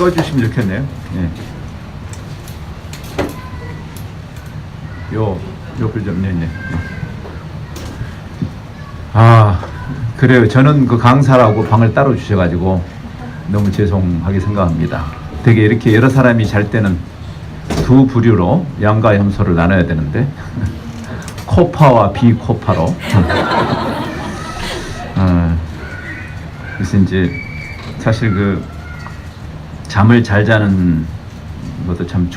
꺼주시면 좋겠네요. 예. 요불 좀, 네네. 아, 그래요. 저는 그 강사라고 방을 따로 주셔가지고 너무 죄송하게 생각합니다. 되게 이렇게 여러 사람이 잘 때는 두 부류로 양과 염소를 나눠야 되는데 코파와 비코파로 그래서 이제 사실 그 잠을 잘 자는 것도 참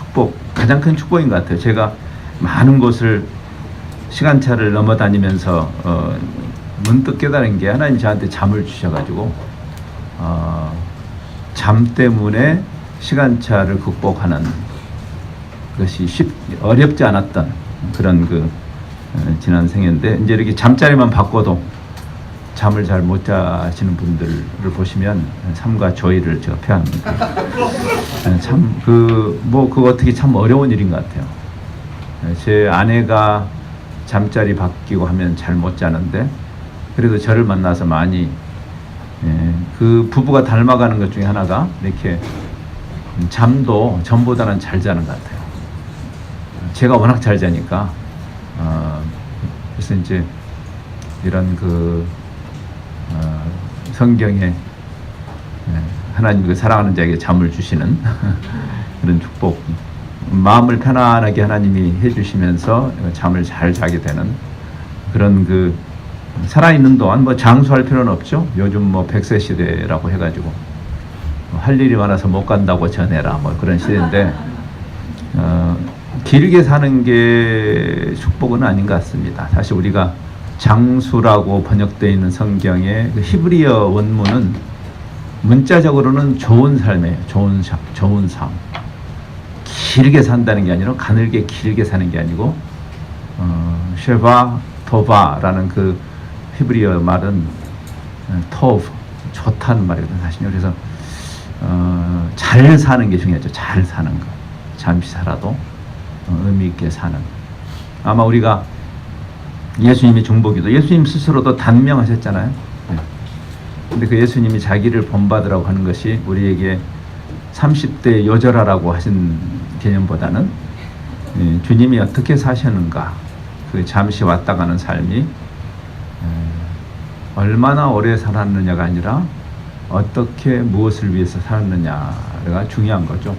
가장 큰 축복인 것 같아요. 제가 많은 곳을 시간차를 넘어다니면서 문득 깨달은 게 하나님 저한테 잠을 주셔가지고 잠 때문에 시간차를 극복하는 것이 어렵지 않았던 그런 지난 생애인데, 이제 이렇게 잠자리만 바꿔도 잠을 잘 못 자시는 분들을 보시면 삶과 조의를 제가 표합니다. 참 그거 어떻게 참 어려운 일인 것 같아요. 제 아내가 잠자리 바뀌고 하면 잘 못 자는데, 그래도 저를 만나서 많이 그 부부가 닮아가는 것 중에 하나가 이렇게 잠도 전보다는 잘 자는 것 같아요. 제가 워낙 잘 자니까 그래서 이제 이런 성경에 하나님 사랑하는 자에게 잠을 주시는 그런 축복, 마음을 편안하게 하나님이 해주시면서 잠을 잘 자게 되는 그런 살아있는 동안 뭐 장수할 필요는 없죠. 요즘 뭐 100세 시대라고 해가지고 할 일이 많아서 못 간다고 전해라 뭐 그런 시대인데 길게 사는 게 축복은 아닌 것 같습니다. 사실 우리가 장수라고 번역되어 있는 성경의 히브리어 원문은 문자적으로는 좋은 삶이에요. 좋은 삶. 길게 산다는 게 아니라 가늘게 길게 사는 게 아니고 쉐바 토바라는 그 히브리어 말은 토브, 좋다는 말이거든요. 사실요. 그래서 잘 사는 게 중요하죠. 잘 사는 거. 잠시 살아도 의미 있게 사는. 아마 우리가 예수님의 중보기도, 예수님 스스로도 단명하셨잖아요. 근데 그 예수님이 자기를 본받으라고 하는 것이 우리에게 30대 요절하라고 하신 개념보다는 주님이 어떻게 사셨는가, 그 잠시 왔다 가는 삶이 얼마나 오래 살았느냐가 아니라 어떻게 무엇을 위해서 살았느냐가 중요한 거죠.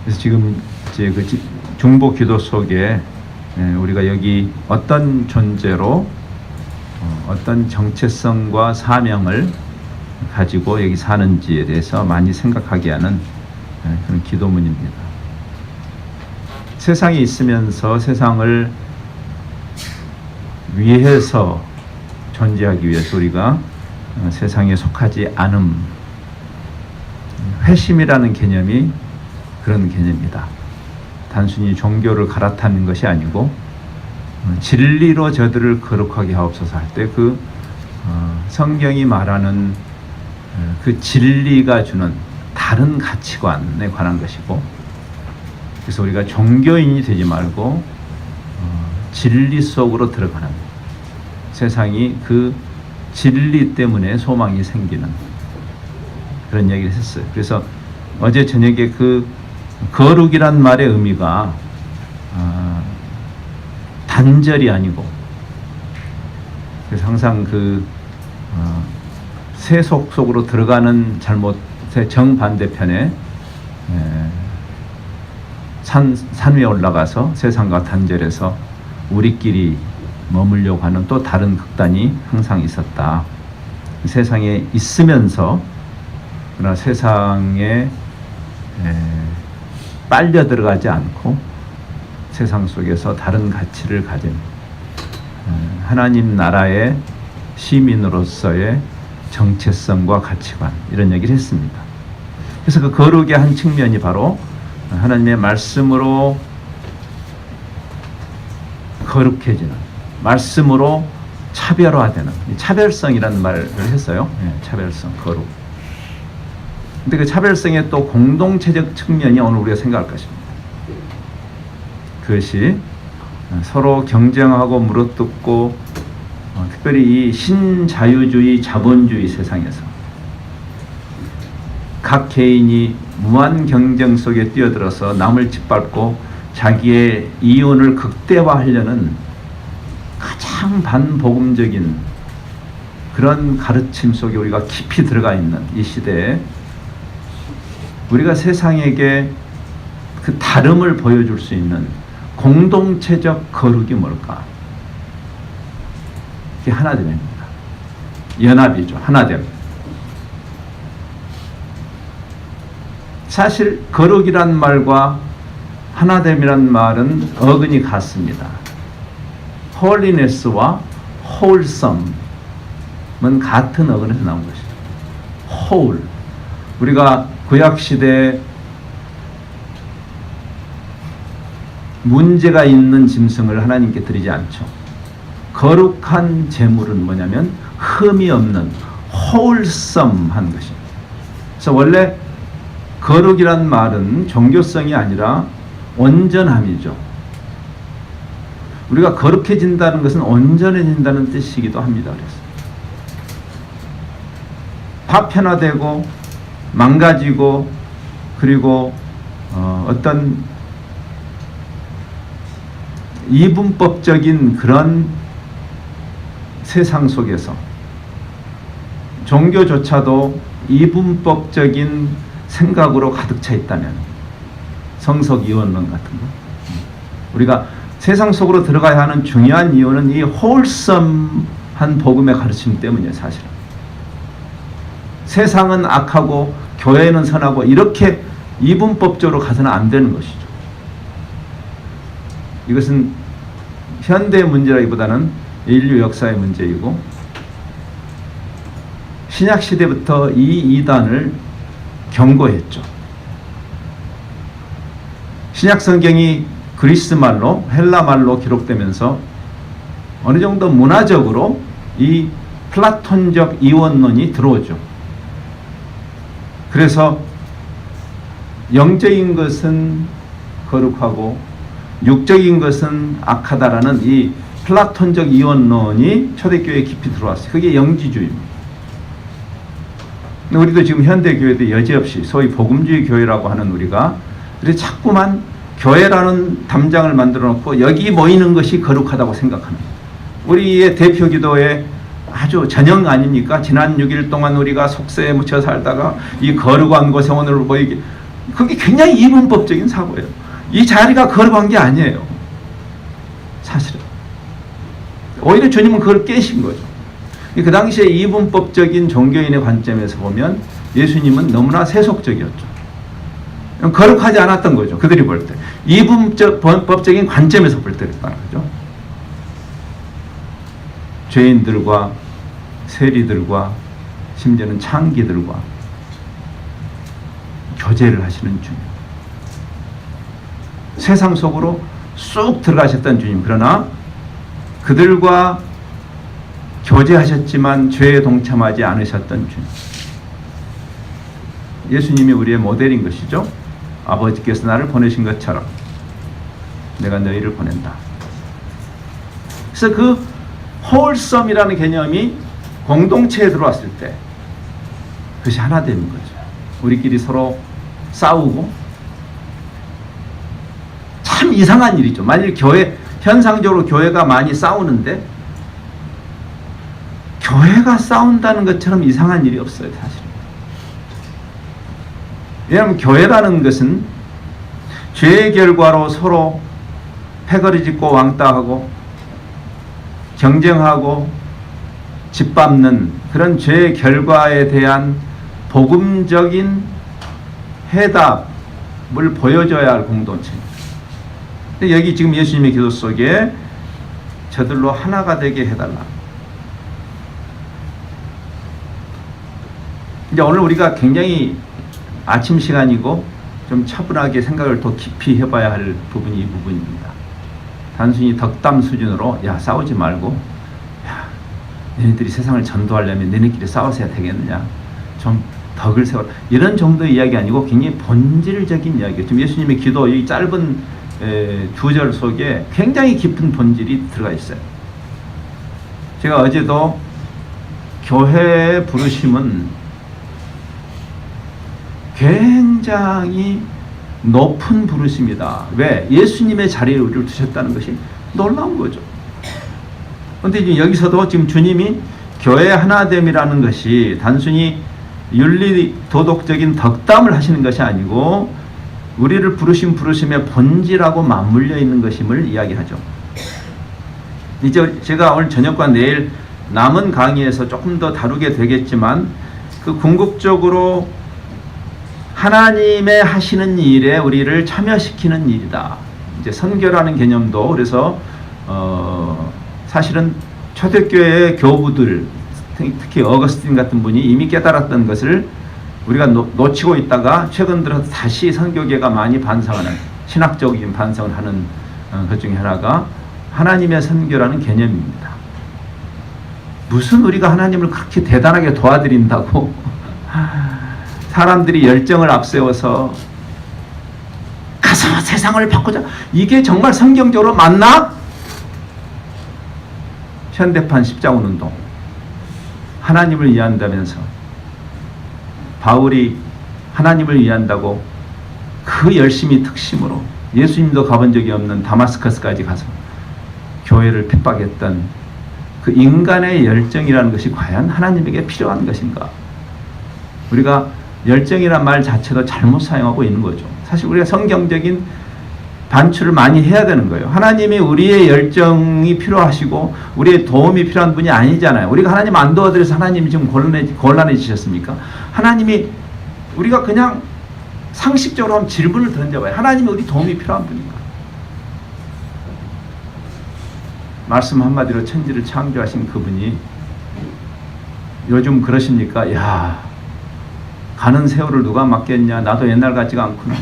그래서 지금 이제 그 중보 기도 속에 우리가 여기 어떤 존재로 어떤 정체성과 사명을 가지고 여기 사는지에 대해서 많이 생각하게 하는 그런 기도문입니다. 세상에 있으면서 세상을 위해서 존재하기 위해서 우리가 세상에 속하지 않음, 회심이라는 개념이 그런 개념이다. 단순히 종교를 갈아타는 것이 아니고 진리로 저들을 거룩하게 하옵소서 할 때 성경이 말하는 그 진리가 주는 다른 가치관에 관한 것이고, 그래서 우리가 종교인이 되지 말고 진리 속으로 들어가는, 세상이 그 진리 때문에 소망이 생기는 그런 얘기를 했어요. 그래서 어제 저녁에 거룩이란 말의 의미가 단절이 아니고, 그래서 항상 세속 속으로 들어가는 잘못의 정반대편에 산 위에 올라가서 세상과 단절해서 우리끼리 머물려고 하는 또 다른 극단이 항상 있었다. 세상에 있으면서 그러나 세상에 빨려 들어가지 않고 세상 속에서 다른 가치를 가진 하나님 나라의 시민으로서의 정체성과 가치관, 이런 얘기를 했습니다. 그래서 그 거룩의 한 측면이 바로 하나님의 말씀으로 거룩해지는, 말씀으로 차별화되는, 차별성이라는 말을 했어요. 차별성, 거룩. 근데 그 차별성의 또 공동체적 측면이 오늘 우리가 생각할 것입니다. 그것이 서로 경쟁하고 물어뜯고 특별히 이 신자유주의 자본주의 세상에서 각 개인이 무한 경쟁 속에 뛰어들어서 남을 짓밟고 자기의 이윤을 극대화하려는 가장 반복음적인 그런 가르침 속에 우리가 깊이 들어가 있는 이 시대에 우리가 세상에게 그 다름을 보여줄 수 있는 공동체적 거룩이 뭘까? 그게 하나됨입니다. 연합이죠. 하나됨. 사실 거룩이란 말과 하나됨이란 말은 어근이 같습니다. holiness와 wholesome은 같은 어근에서 나온 것이죠. whole. 우리가 구약시대에 문제가 있는 짐승을 하나님께 드리지 않죠. 거룩한 제물은 뭐냐면 흠이 없는 wholesome한 것입니다. 그래서 원래 거룩이란 말은 종교성이 아니라 온전함이죠. 우리가 거룩해진다는 것은 온전해진다는 뜻이기도 합니다. 그래서 파편화되고 망가지고 그리고 어떤 이분법적인 그런 세상 속에서 종교조차도 이분법적인 생각으로 가득 차 있다면 성석 이원론 같은 거 우리가 세상 속으로 들어가야 하는 중요한 이유는 이 홀썸한 복음의 가르침 때문이에요. 사실은 세상은 악하고 교회는 선하고 이렇게 이분법적으로 가서는 안 되는 것이죠. 이것은 현대 문제라기보다는 인류 역사의 문제이고 신약 시대부터 이 이단을 경고했죠. 신약 성경이 그리스 말로 헬라 말로 기록되면서 어느 정도 문화적으로 이 플라톤적 이원론이 들어오죠. 그래서 영적인 것은 거룩하고 육적인 것은 악하다라는 이 플라톤적 이원론이 초대교회에 깊이 들어왔어요. 그게 영지주의입니다. 우리도 지금 현대교회도 여지없이 소위 복음주의 교회라고 하는 우리가 그래서 자꾸만 교회라는 담장을 만들어 놓고 여기 모이는 것이 거룩하다고 생각합니다. 우리의 대표 기도에 아주 전형 아닙니까? 지난 6일 동안 우리가 속세에 묻혀 살다가 이 거룩한 곳에 오늘 모이게 그게 굉장히 이분법적인 사고예요. 이 자리가 거룩한 게 아니에요. 사실은. 오히려 주님은 그걸 깨신 거죠. 그 당시에 이분법적인 종교인의 관점에서 보면 예수님은 너무나 세속적이었죠. 거룩하지 않았던 거죠. 그들이 볼 때. 이분법적인 관점에서 볼 때 그랬다는 거죠. 죄인들과 세리들과 심지어는 창기들과 교제를 하시는 주님. 세상 속으로 쑥 들어가셨던 주님. 그러나 그들과 교제하셨지만 죄에 동참하지 않으셨던 주님. 예수님이 우리의 모델인 것이죠. 아버지께서 나를 보내신 것처럼 내가 너희를 보낸다. 그래서 그 홀썸이라는 개념이 공동체에 들어왔을 때 그것이 하나 되는 거죠. 우리끼리 서로 싸우고 참 이상한 일이죠. 만일 현상적으로 교회가 많이 싸우는데 교회가 싸운다는 것처럼 이상한 일이 없어요. 사실. 왜냐하면 교회라는 것은 죄의 결과로 서로 패거리 짓고 왕따하고 경쟁하고 짓밟는 그런 죄의 결과에 대한 복음적인 해답을 보여줘야 할 공동체입니다. 근데 여기 지금 예수님의 기도 속에 저들로 하나가 되게 해달라. 이제 오늘 우리가 굉장히 아침 시간이고 좀 차분하게 생각을 더 깊이 해봐야 할 부분이 이 부분입니다. 단순히 덕담 수준으로 야 싸우지 말고 야 너희들이 세상을 전도하려면 너희끼리 싸워서야 되겠느냐 좀 덕을 세워라 이런 정도의 이야기 아니고 굉장히 본질적인 이야기예요. 지금 예수님의 기도 이 짧은 2절 속에 굉장히 깊은 본질이 들어가 있어요. 제가 어제도 교회의 부르심은 굉장히 높은 부르심이다. 왜? 예수님의 자리에 우리를 두셨다는 것이 놀라운 거죠. 그런데 여기서도 지금 주님이 교회 하나됨이라는 것이 단순히 윤리 도덕적인 덕담을 하시는 것이 아니고 우리를 부르신 부르심의 본질하고 맞물려 있는 것임을 이야기하죠. 이제 제가 오늘 저녁과 내일 남은 강의에서 조금 더 다루게 되겠지만 그 궁극적으로 하나님의 하시는 일에 우리를 참여시키는 일이다. 이제 선교라는 개념도 그래서 사실은 초대교회의 교부들 특히 어거스틴 같은 분이 이미 깨달았던 것을 우리가 놓치고 있다가 최근 들어서 다시 선교계가 많이 반성하는 신학적인 반성을 하는 것 중에 하나가 하나님의 선교라는 개념입니다. 무슨 우리가 하나님을 그렇게 대단하게 도와드린다고 사람들이 열정을 앞세워서 가서 세상을 바꾸자. 이게 정말 성경적으로 맞나? 현대판 십자군 운동 하나님을 위한다면서 바울이 하나님을 위한다고 그 열심히 특심으로 예수님도 가본 적이 없는 다마스커스까지 가서 교회를 핍박했던 그 인간의 열정이라는 것이 과연 하나님에게 필요한 것인가? 우리가 열정이란 말 자체도 잘못 사용하고 있는 거죠. 사실 우리가 성경적인 반출을 많이 해야 되는 거예요. 하나님이 우리의 열정이 필요하시고 우리의 도움이 필요한 분이 아니잖아요. 우리가 하나님 안 도와드려서 하나님이 지금 곤란해지셨습니까? 하나님이 우리가 그냥 상식적으로 한번 질문을 던져봐요. 하나님이 우리 도움이 필요한 분인가? 말씀 한마디로 천지를 창조하신 그분이 요즘 그러십니까? 야, 가는 세월을 누가 맡겠냐? 나도 옛날 같지가 않구나.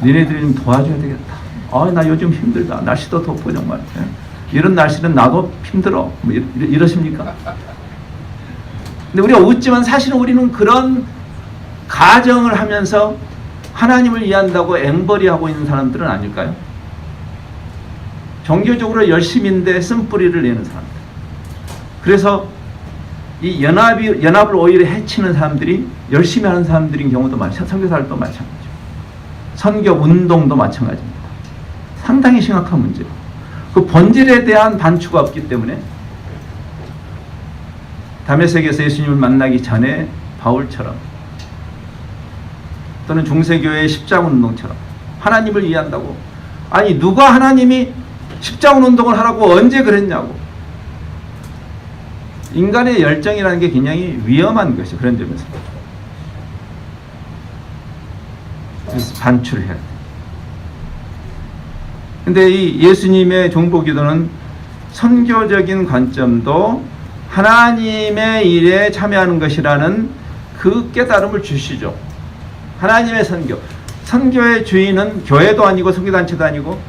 니네들이 좀 도와줘야 되겠다. 나 요즘 힘들다. 날씨도 덥고 정말. 이런 날씨는 나도 힘들어. 뭐 이러십니까? 근데 우리가 웃지만 사실은 우리는 그런 가정을 하면서 하나님을 위한다고 앵벌이하고 있는 사람들은 아닐까요? 종교적으로 열심인데 쓴뿌리를 내는 사람들. 그래서 이 연합을 오히려 해치는 사람들이 열심히 하는 사람들인 경우도 많죠. 선교사들도 마찬가지죠. 선교 운동도 마찬가지입니다. 상당히 심각한 문제예요. 그 본질에 대한 반추가 없기 때문에 다메섹에서 예수님을 만나기 전에 바울처럼 또는 중세교회의 십자군 운동처럼 하나님을 위한다고 아니 누가 하나님이 십자군 운동을 하라고 언제 그랬냐고 인간의 열정이라는 게 굉장히 위험한 것이죠. 그런 점에서 그래서 반출해야 돼. 근데 이 예수님의 종보기도는 선교적인 관점도 하나님의 일에 참여하는 것이라는 그 깨달음을 주시죠. 하나님의 선교. 선교의 주인은 교회도 아니고 선교단체도 아니고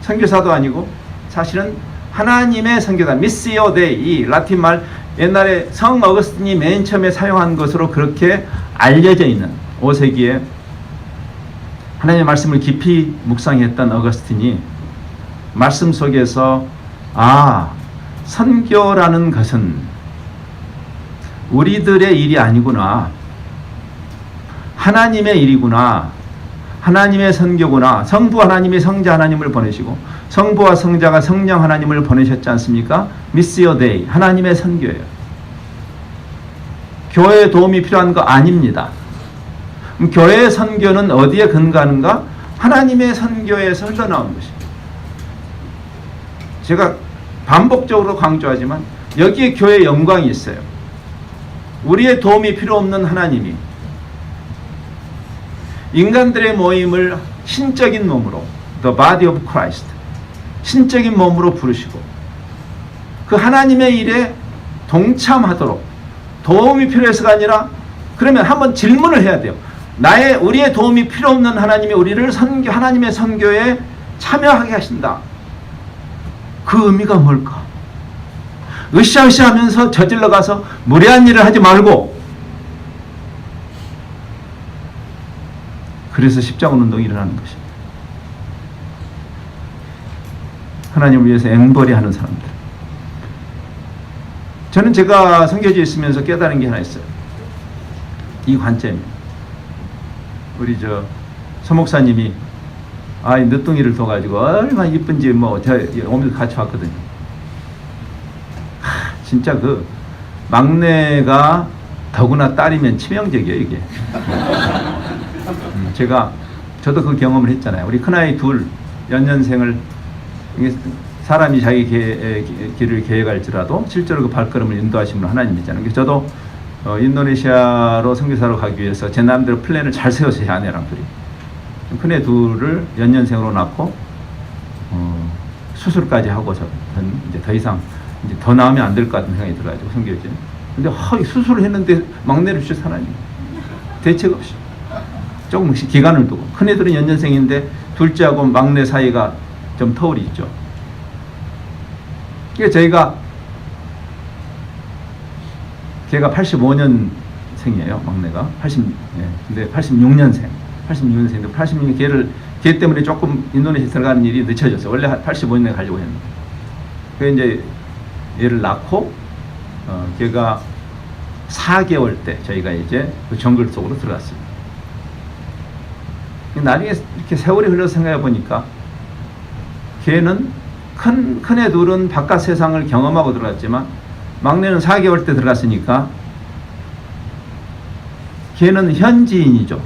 선교사도 아니고 사실은 하나님의 선교단. 미시오 데이. 이 라틴 말 옛날에 성 어거스틴이 맨 처음에 사용한 것으로 그렇게 알려져 있는 5세기에 하나님의 말씀을 깊이 묵상했던 어거스틴이 말씀 속에서 선교라는 것은 우리들의 일이 아니구나. 하나님의 일이구나. 하나님의 선교구나. 성부 하나님이 성자 하나님을 보내시고 성부와 성자가 성령 하나님을 보내셨지 않습니까? 미시오 데이. 하나님의 선교예요. 교회의 도움이 필요한 거 아닙니다. 교회의 선교는 어디에 근거하는가? 하나님의 선교에서 흘러나온 것입니다. 제가 반복적으로 강조하지만 여기에 교회의 영광이 있어요. 우리의 도움이 필요 없는 하나님이 인간들의 모임을 신적인 몸으로 The Body of Christ 신적인 몸으로 부르시고 그 하나님의 일에 동참하도록 도움이 필요해서가 아니라 그러면 한번 질문을 해야 돼요. 우리의 도움이 필요 없는 하나님이 우리를 하나님의 선교에 참여하게 하신다. 그 의미가 뭘까? 으쌰으쌰 하면서 저질러 가서 무례한 일을 하지 말고 그래서 십자군 운동이 일어나는 것입니다. 하나님을 위해서 앵벌이 하는 사람들. 저는 제가 선교지에 있으면서 깨달은 게 하나 있어요. 이 관점입니다. 우리 서 목사님이 이 늦둥이를 둬가지고 얼마나 이쁜지 오면서 같이 왔거든요. 진짜 막내가 더구나 딸이면 치명적이에요, 이게. 저도 그 경험을 했잖아요. 우리 큰아이 둘, 연년생을, 사람이 자기 길을 계획할지라도 실제로 그 발걸음을 인도하신 분 하나님이잖아요. 그래서 저도 인도네시아로 선교사로 가기 위해서 제 나름대로 플랜을 잘 세웠어요, 아내랑 둘이. 큰애 둘을 연년생으로 낳고, 수술까지 하고, 이제 더 이상, 이제 더 나으면 안 될 것 같은 생각이 들어가지고, 선교지. 근데, 수술을 했는데 막내를 주셔서 하나님. 대책 없이. 조금 기간을 두고. 큰애들은 연년생인데, 둘째하고 막내 사이가 좀 터울이 있죠. 그러니까 걔가 85년생이에요, 막내가. 근데 86년생. 86년생인데 86년 걔 때문에 조금 인도네시아 들어가는 일이 늦춰졌어요. 원래 85년에 가려고 했는데. 그래서 이제 얘를 낳고, 걔가 4개월 때 저희가 이제 그 정글 속으로 들어갔어요. 나중에 이렇게 세월이 흘러서 생각해 보니까 걔는 큰애 둘은 바깥 세상을 경험하고 들어갔지만 막내는 4개월 때 들어갔으니까 걔는 현지인이죠.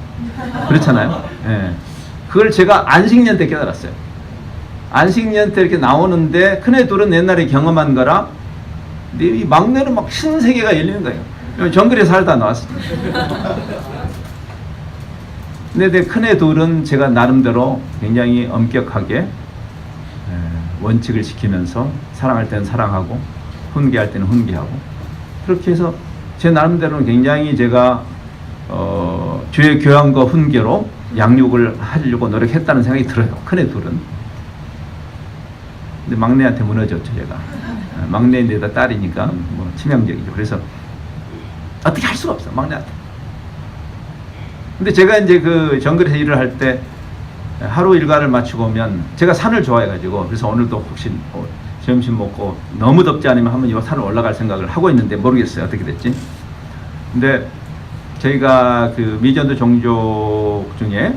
그렇잖아요. 예. 그걸 제가 안식년 때 깨달았어요. 안식년 때 이렇게 나오는데 큰애 둘은 옛날에 경험한 거라 이 막내는 막 신세계가 열리는 거예요. 정글에 살다 나왔습니다. 근데 큰애 둘은 제가 나름대로 굉장히 엄격하게 원칙을 지키면서 사랑할 때는 사랑하고 훈계할 때는 훈계하고 그렇게 해서 제 나름대로는 굉장히 제가 주의 교양과 훈계로 양육을 하려고 노력했다는 생각이 들어요. 큰애 둘은. 근데 막내한테 무너졌죠, 제가. 막내인데다 딸이니까 치명적이죠. 그래서 어떻게 할 수가 없어, 막내한테. 근데 제가 이제 그 정글에서 일을 할 때 하루 일과를 마치고 오면 제가 산을 좋아해가지고 그래서 오늘도 혹시 점심 먹고 너무 덥지 않으면 한번 이 산을 올라갈 생각을 하고 있는데 모르겠어요, 어떻게 됐지. 근데 저희가 그 미전도 종족 중에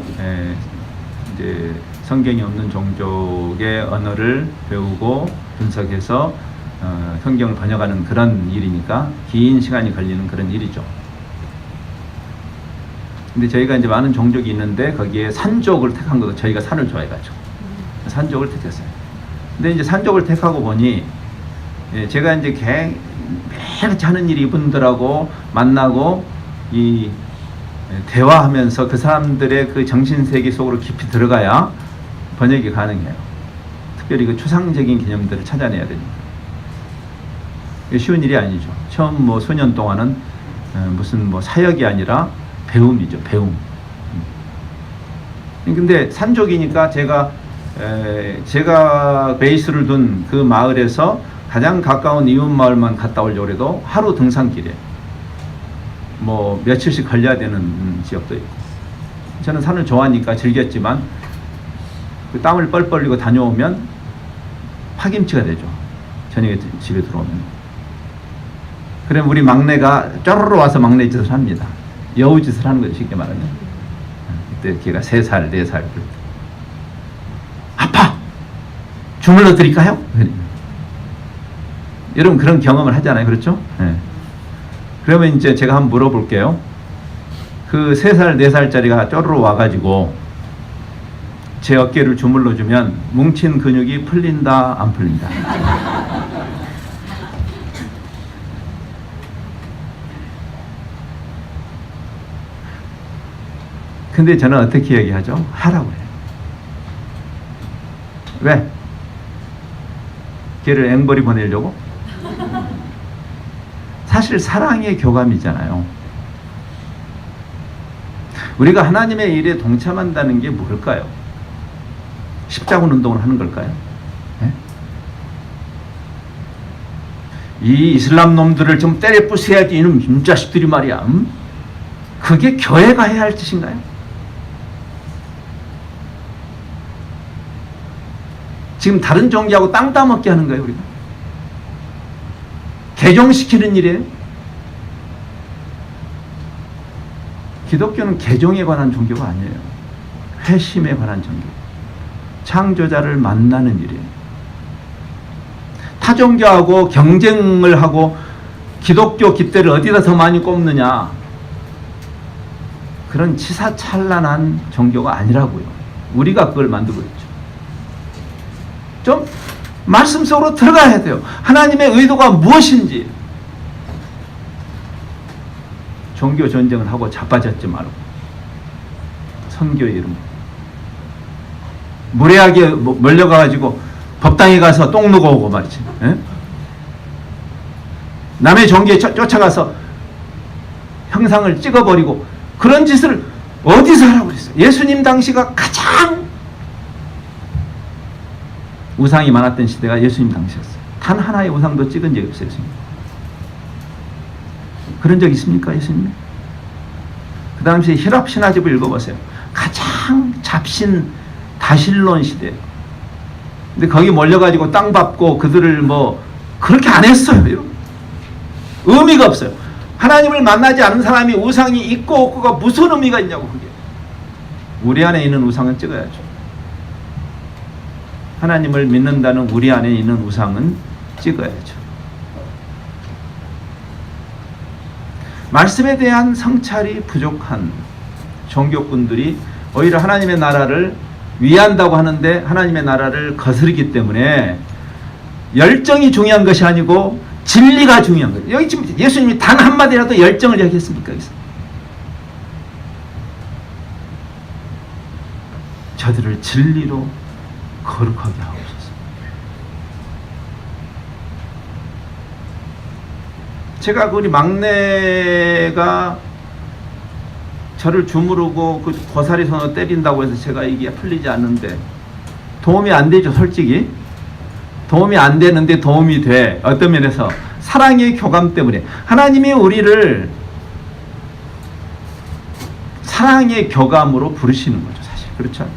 이제 성경이 없는 종족의 언어를 배우고 분석해서 성경을 번역하는 그런 일이니까 긴 시간이 걸리는 그런 일이죠. 근데 저희가 이제 많은 종족이 있는데 거기에 산족을 택한 것도 저희가 산을 좋아해가지고 산족을 택했어요. 근데 이제 산족을 택하고 보니 제가 이제 매일같이 하는 일이 이분들하고 만나고 이 대화하면서 그 사람들의 그 정신세계 속으로 깊이 들어가야 번역이 가능해요. 특별히 그 추상적인 개념들을 찾아내야 됩니다. 쉬운 일이 아니죠. 처음 수년 동안은 무슨 사역이 아니라 배움이죠, 배움. 근데 산족이니까 제가 베이스를 둔 그 마을에서 가장 가까운 이웃 마을만 갔다 오려고 해도 하루 등산길에 며칠씩 걸려야 되는 지역도 있고. 저는 산을 좋아하니까 즐겼지만 그 땀을 뻘뻘 흘리고 다녀오면 파김치가 되죠. 저녁에 집에 들어오면. 그럼 우리 막내가 쪼르르 와서 막내 짓을 합니다. 여우짓을 하는 거죠, 쉽게 말하면. 그때 걔가 3살, 4살. 아파! 주물러 드릴까요? 여러분 그런 경험을 하잖아요, 그렇죠? 네. 그러면 이제 제가 한번 물어볼게요. 그 3살, 4살짜리가 쪼르르 와가지고 제 어깨를 주물러 주면 뭉친 근육이 풀린다, 안 풀린다? 근데 저는 어떻게 얘기하죠? 하라고 해요. 왜? 걔를 앵벌이 보내려고? 사실 사랑의 교감이잖아요. 우리가 하나님의 일에 동참한다는 게 뭘까요? 십자군 운동을 하는 걸까요? 네? 이 이슬람 놈들을 좀 때려 부숴야지 이놈 임자식들이 말이야. 그게 교회가 해야 할 짓인가요? 지금 다른 종교하고 땅 따먹게 하는 거예요, 우리가. 개종시키는 일이에요. 기독교는 개종에 관한 종교가 아니에요. 회심에 관한 종교. 창조자를 만나는 일이에요. 타 종교하고 경쟁을 하고 기독교 깃대를 어디다 더 많이 꼽느냐, 그런 치사찬란한 종교가 아니라고요. 우리가 그걸 만들고 있죠. 좀 말씀 속으로 들어가야 돼요. 하나님의 의도가 무엇인지. 종교 전쟁을 하고 자빠졌지 말고 선교의 이름 무례하게 몰려가가지고 법당에 가서 똥 누고 오고 말이지. 에? 남의 종교에 쫓아가서 형상을 찍어버리고 그런 짓을 어디서 하라고 그랬어요? 예수님 당시가 가장 우상이 많았던 시대가 예수님 당시였어요. 단 하나의 우상도 찍은 적이 없어요. 예수님. 그런 적 있습니까? 예수님? 그 당시 히랍 신화집을 읽어보세요. 가장 잡신 다실론 시대예요. 근데 거기 몰려가지고 땅 밟고 그들을 뭐 그렇게 안 했어요. 의미가 없어요. 하나님을 만나지 않은 사람이 우상이 있고 없고가 무슨 의미가 있냐고. 그게 우리 안에 있는 우상은 찍어야죠. 하나님을 믿는다는 우리 안에 있는 우상은 찍어야죠. 말씀에 대한 성찰이 부족한 종교꾼들이 오히려 하나님의 나라를 위한다고 하는데 하나님의 나라를 거스르기 때문에 열정이 중요한 것이 아니고 진리가 중요한 거예요. 여기 지금 예수님이 단 한마디라도 열정을 얘기했습니까? 저들을 진리로 거룩하게 하옵소서. 제가 우리 막내가 저를 주무르고 그 고사리 손으로 때린다고 해서 제가 이게 풀리지 않는데 도움이 안 되죠. 솔직히 도움이 안 되는데 도움이 돼. 어떤 면에서 사랑의 교감 때문에 하나님이 우리를 사랑의 교감으로 부르시는 거죠. 사실 그렇죠.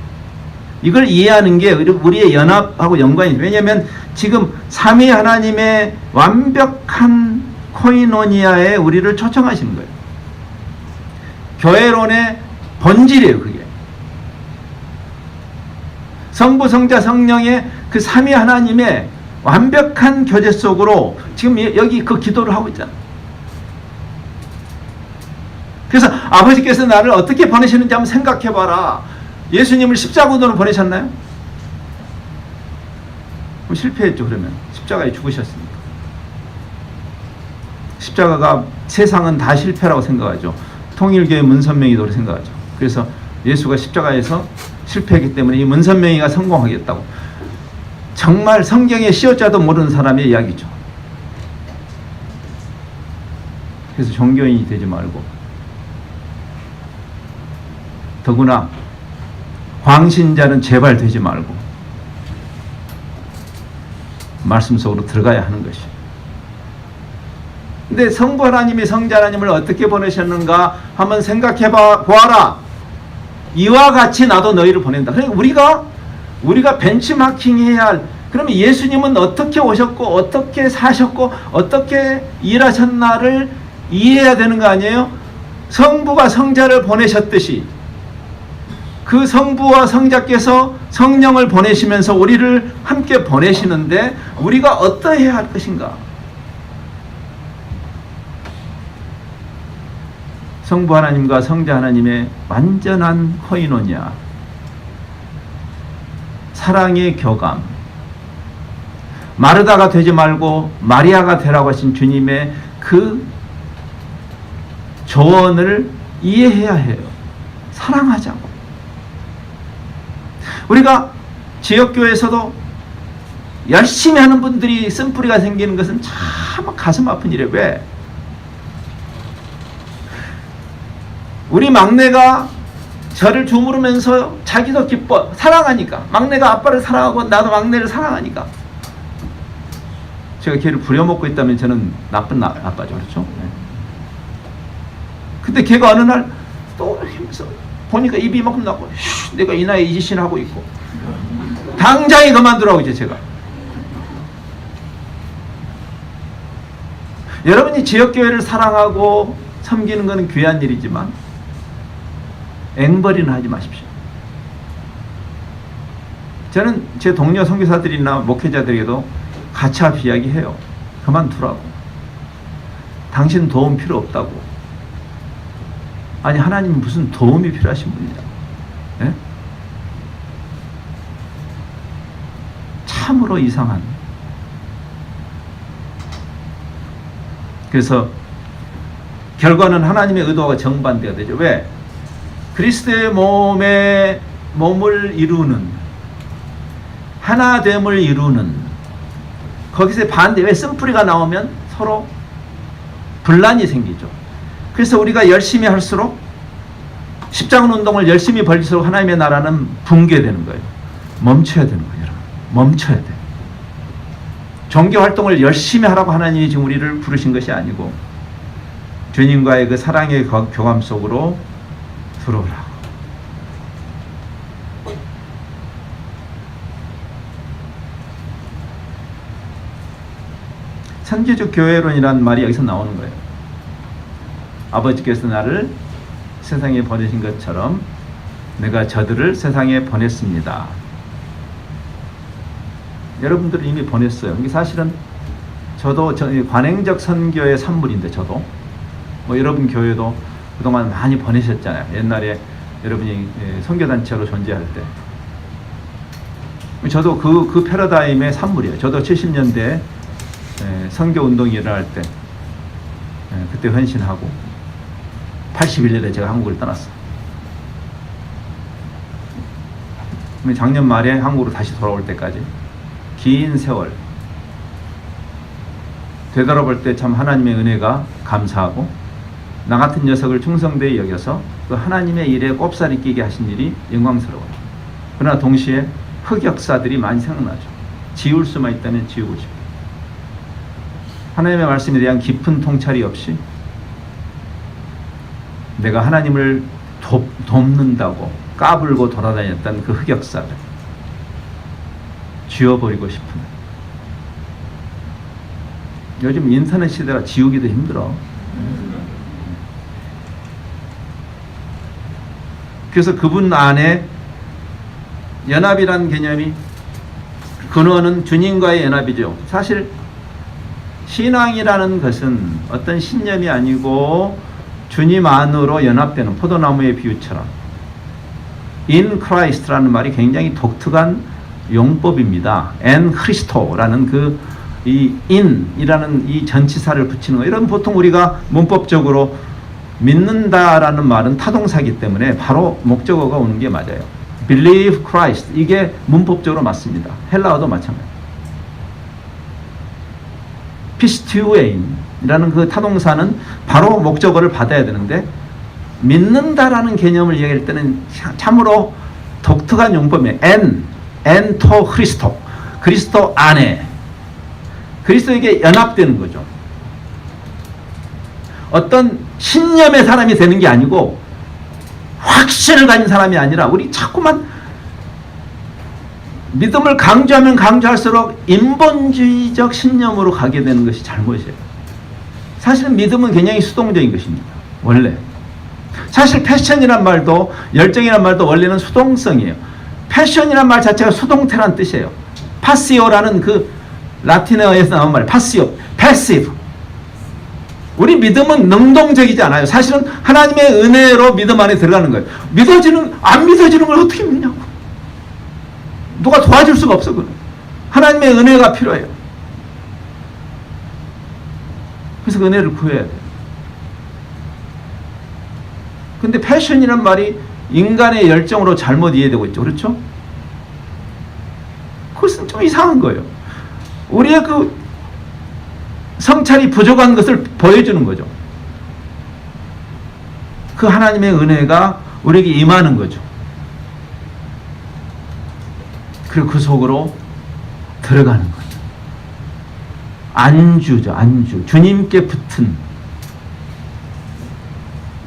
이걸 이해하는 게 우리의 연합하고 연관이 있어요. 왜냐하면 지금 삼위 하나님의 완벽한 코이노니아에 우리를 초청하시는 거예요. 교회론의 본질이에요. 그게 성부, 성자, 성령의 그 삼위 하나님의 완벽한 교제 속으로 지금 여기 그 기도를 하고 있잖아. 그래서 아버지께서 나를 어떻게 보내시는지 한번 생각해봐라. 예수님을 십자군으로 보내셨나요? 그럼 실패했죠. 그러면 십자가에 죽으셨으니까. 십자가가 세상은 다 실패라고 생각하죠. 통일교의 문선명이도 그렇게 생각하죠. 그래서 예수가 십자가에서 실패했기 때문에 이 문선명이가 성공하겠다고. 정말 성경의 시옷자도 모르는 사람의 이야기죠. 그래서 종교인이 되지 말고 더구나 광신자는 제발 되지 말고 말씀 속으로 들어가야 하는 것이죠. 근데 성부 하나님이 성자 하나님을 어떻게 보내셨는가 한번 생각해 보아라. 이와 같이 나도 너희를 보낸다. 그러니까 우리가 벤치마킹 해야 할, 그러면 예수님은 어떻게 오셨고 어떻게 사셨고 어떻게 일하셨나를 이해해야 되는 거 아니에요? 성부가 성자를 보내셨듯이 그 성부와 성자께서 성령을 보내시면서 우리를 함께 보내시는데 우리가 어떠해야 할 것인가? 성부 하나님과 성자 하나님의 완전한 코이노니아, 사랑의 교감, 마르다가 되지 말고 마리아가 되라고 하신 주님의 그 조언을 이해해야 해요. 사랑하자고. 우리가 지역교회에서도 열심히 하는 분들이 쓴뿌리가 생기는 것은 참 가슴 아픈 일이에요. 왜? 우리 막내가 저를 주무르면서 자기도 기뻐. 사랑하니까. 막내가 아빠를 사랑하고 나도 막내를 사랑하니까. 제가 걔를 부려먹고 있다면 저는 나쁜 아빠죠. 그렇죠? 네. 근데 걔가 어느 날 또 힘서 보니까 입이 이만큼 나고 내가 이 나이에 이 짓을 하고 있고 당장에 그만두라고 이제 제가. 여러분이 지역교회를 사랑하고 섬기는 것은 귀한 일이지만 앵벌이는 하지 마십시오. 저는 제 동료 선교사들이나 목회자들에게도 가차 비약이해요. 그만두라고. 당신 도움 필요 없다고. 아니, 하나님은 무슨 도움이 필요하신 분이냐. 예? 참으로 이상한. 그래서 결과는 하나님의 의도와 정반대가 되죠. 왜? 그리스도의 몸을 이루는, 하나됨을 이루는, 거기서 반대, 왜 쓴뿌리가 나오면 서로 분란이 생기죠. 그래서 우리가 열심히 할수록, 십자군 운동을 열심히 벌릴수록 하나님의 나라는 붕괴되는 거예요. 멈춰야 되는 거예요, 여러분. 멈춰야 돼요. 종교 활동을 열심히 하라고 하나님이 지금 우리를 부르신 것이 아니고, 주님과의 그 사랑의 교감 속으로 들어오라고. 선교적 교회론이라는 말이 여기서 나오는 거예요. 아버지께서 나를 세상에 보내신 것처럼 내가 저들을 세상에 보냈습니다. 여러분들을 이미 보냈어요. 이게 사실은 저도 관행적 선교의 산물인데, 저도 여러분 교회도 그동안 많이 보내셨잖아요. 옛날에 여러분이 선교단체로 존재할 때. 저도 그 패러다임의 산물이에요. 저도 70년대 선교운동이 일어날 때 그때 헌신하고 81년에 제가 한국을 떠났어요. 작년 말에 한국으로 다시 돌아올 때까지 긴 세월 되돌아볼 때 참 하나님의 은혜가 감사하고, 나 같은 녀석을 충성되이 여겨서 그 하나님의 일에 꼽살이 끼게 하신 일이 영광스러워요. 그러나 동시에 흑역사들이 많이 생각나죠. 지울 수만 있다면 지우고 싶어요. 하나님의 말씀에 대한 깊은 통찰이 없이 내가 하나님을 돕는다고 까불고 돌아다녔던 그 흑역사를 지워버리고 싶은. 요즘 인터넷 시대라 지우기도 힘들어. 그래서 그분 안에 연합이라는 개념이, 근원은 주님과의 연합이죠. 사실 신앙이라는 것은 어떤 신념이 아니고 주님 안으로 연합되는, 포도나무의 비유처럼 in Christ라는 말이 굉장히 독특한 용법입니다. en Christo라는 이 in이라는 이 전치사를 붙이는 거. 이런 보통 우리가 문법적으로 믿는다라는 말은 타동사이기 때문에 바로 목적어가 오는 게 맞아요. believe Christ, 이게 문법적으로 맞습니다. 헬라어도 마찬가지. 피스티우에인이라는 그 타동사는 바로 목적어를 받아야 되는데, 믿는다라는 개념을 이야기할 때는 참으로 독특한 용법이에요. 엔토 크리스토, 그리스도 안에, 그리스도에게 연합되는 거죠. 어떤 신념의 사람이 되는 게 아니고 확신을 가진 사람이 아니라, 우리 자꾸만 믿음을 강조하면 강조할수록 인본주의적 신념으로 가게 되는 것이 잘못이에요. 사실은 믿음은 굉장히 수동적인 것입니다. 원래. 사실 패션이란 말도, 열정이란 말도 원래는 수동성이에요. 패션이란 말 자체가 수동태란 뜻이에요. 파시오라는 그 라틴어에서 나온 말, 파시오, 패시브. 우리 믿음은 능동적이지 않아요. 사실은 하나님의 은혜로 믿음 안에 들어가는 거예요. 안 믿어지는 걸 어떻게 믿냐고. 누가 도와줄 수가 없어. 그건 하나님의 은혜가 필요해요. 그래서 은혜를 구해야 돼요. 근데 패션이란 말이 인간의 열정으로 잘못 이해되고 있죠. 그렇죠? 그것은 좀 이상한 거예요. 우리의 그 성찰이 부족한 것을 보여주는 거죠. 그 하나님의 은혜가 우리에게 임하는 거죠. 그리고 그 속으로 들어가는 거죠. 안주죠, 안주. 주님께 붙은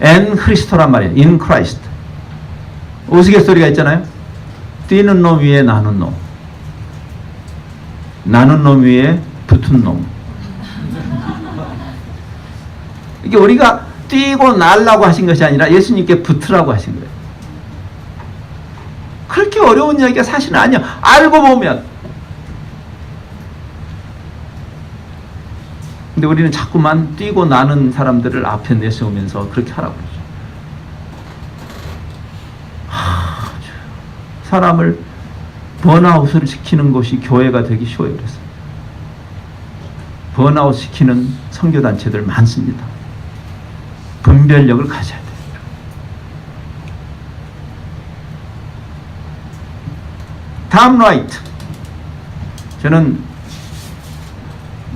엔 크리스토란 말이에요. in Christ. 우스갯소리가 있잖아요. 뛰는 놈 위에 나는 놈, 나는 놈 위에 붙은 놈. 이게 우리가 뛰고 날라고 하신 것이 아니라 예수님께 붙으라고 하신 거예요. 그렇게 어려운 이야기가 사실은 아니야. 알고 보면. 근데 우리는 자꾸만 뛰고 나는 사람들을 앞에 내세우면서 그렇게 하라고 그러죠. 사람을 번아웃을 시키는 것이 교회가 되기 쉬워요. 그래서 번아웃 시키는 선교단체들 많습니다. 분별력을 가져야 돼요. 탐 라이트. 저는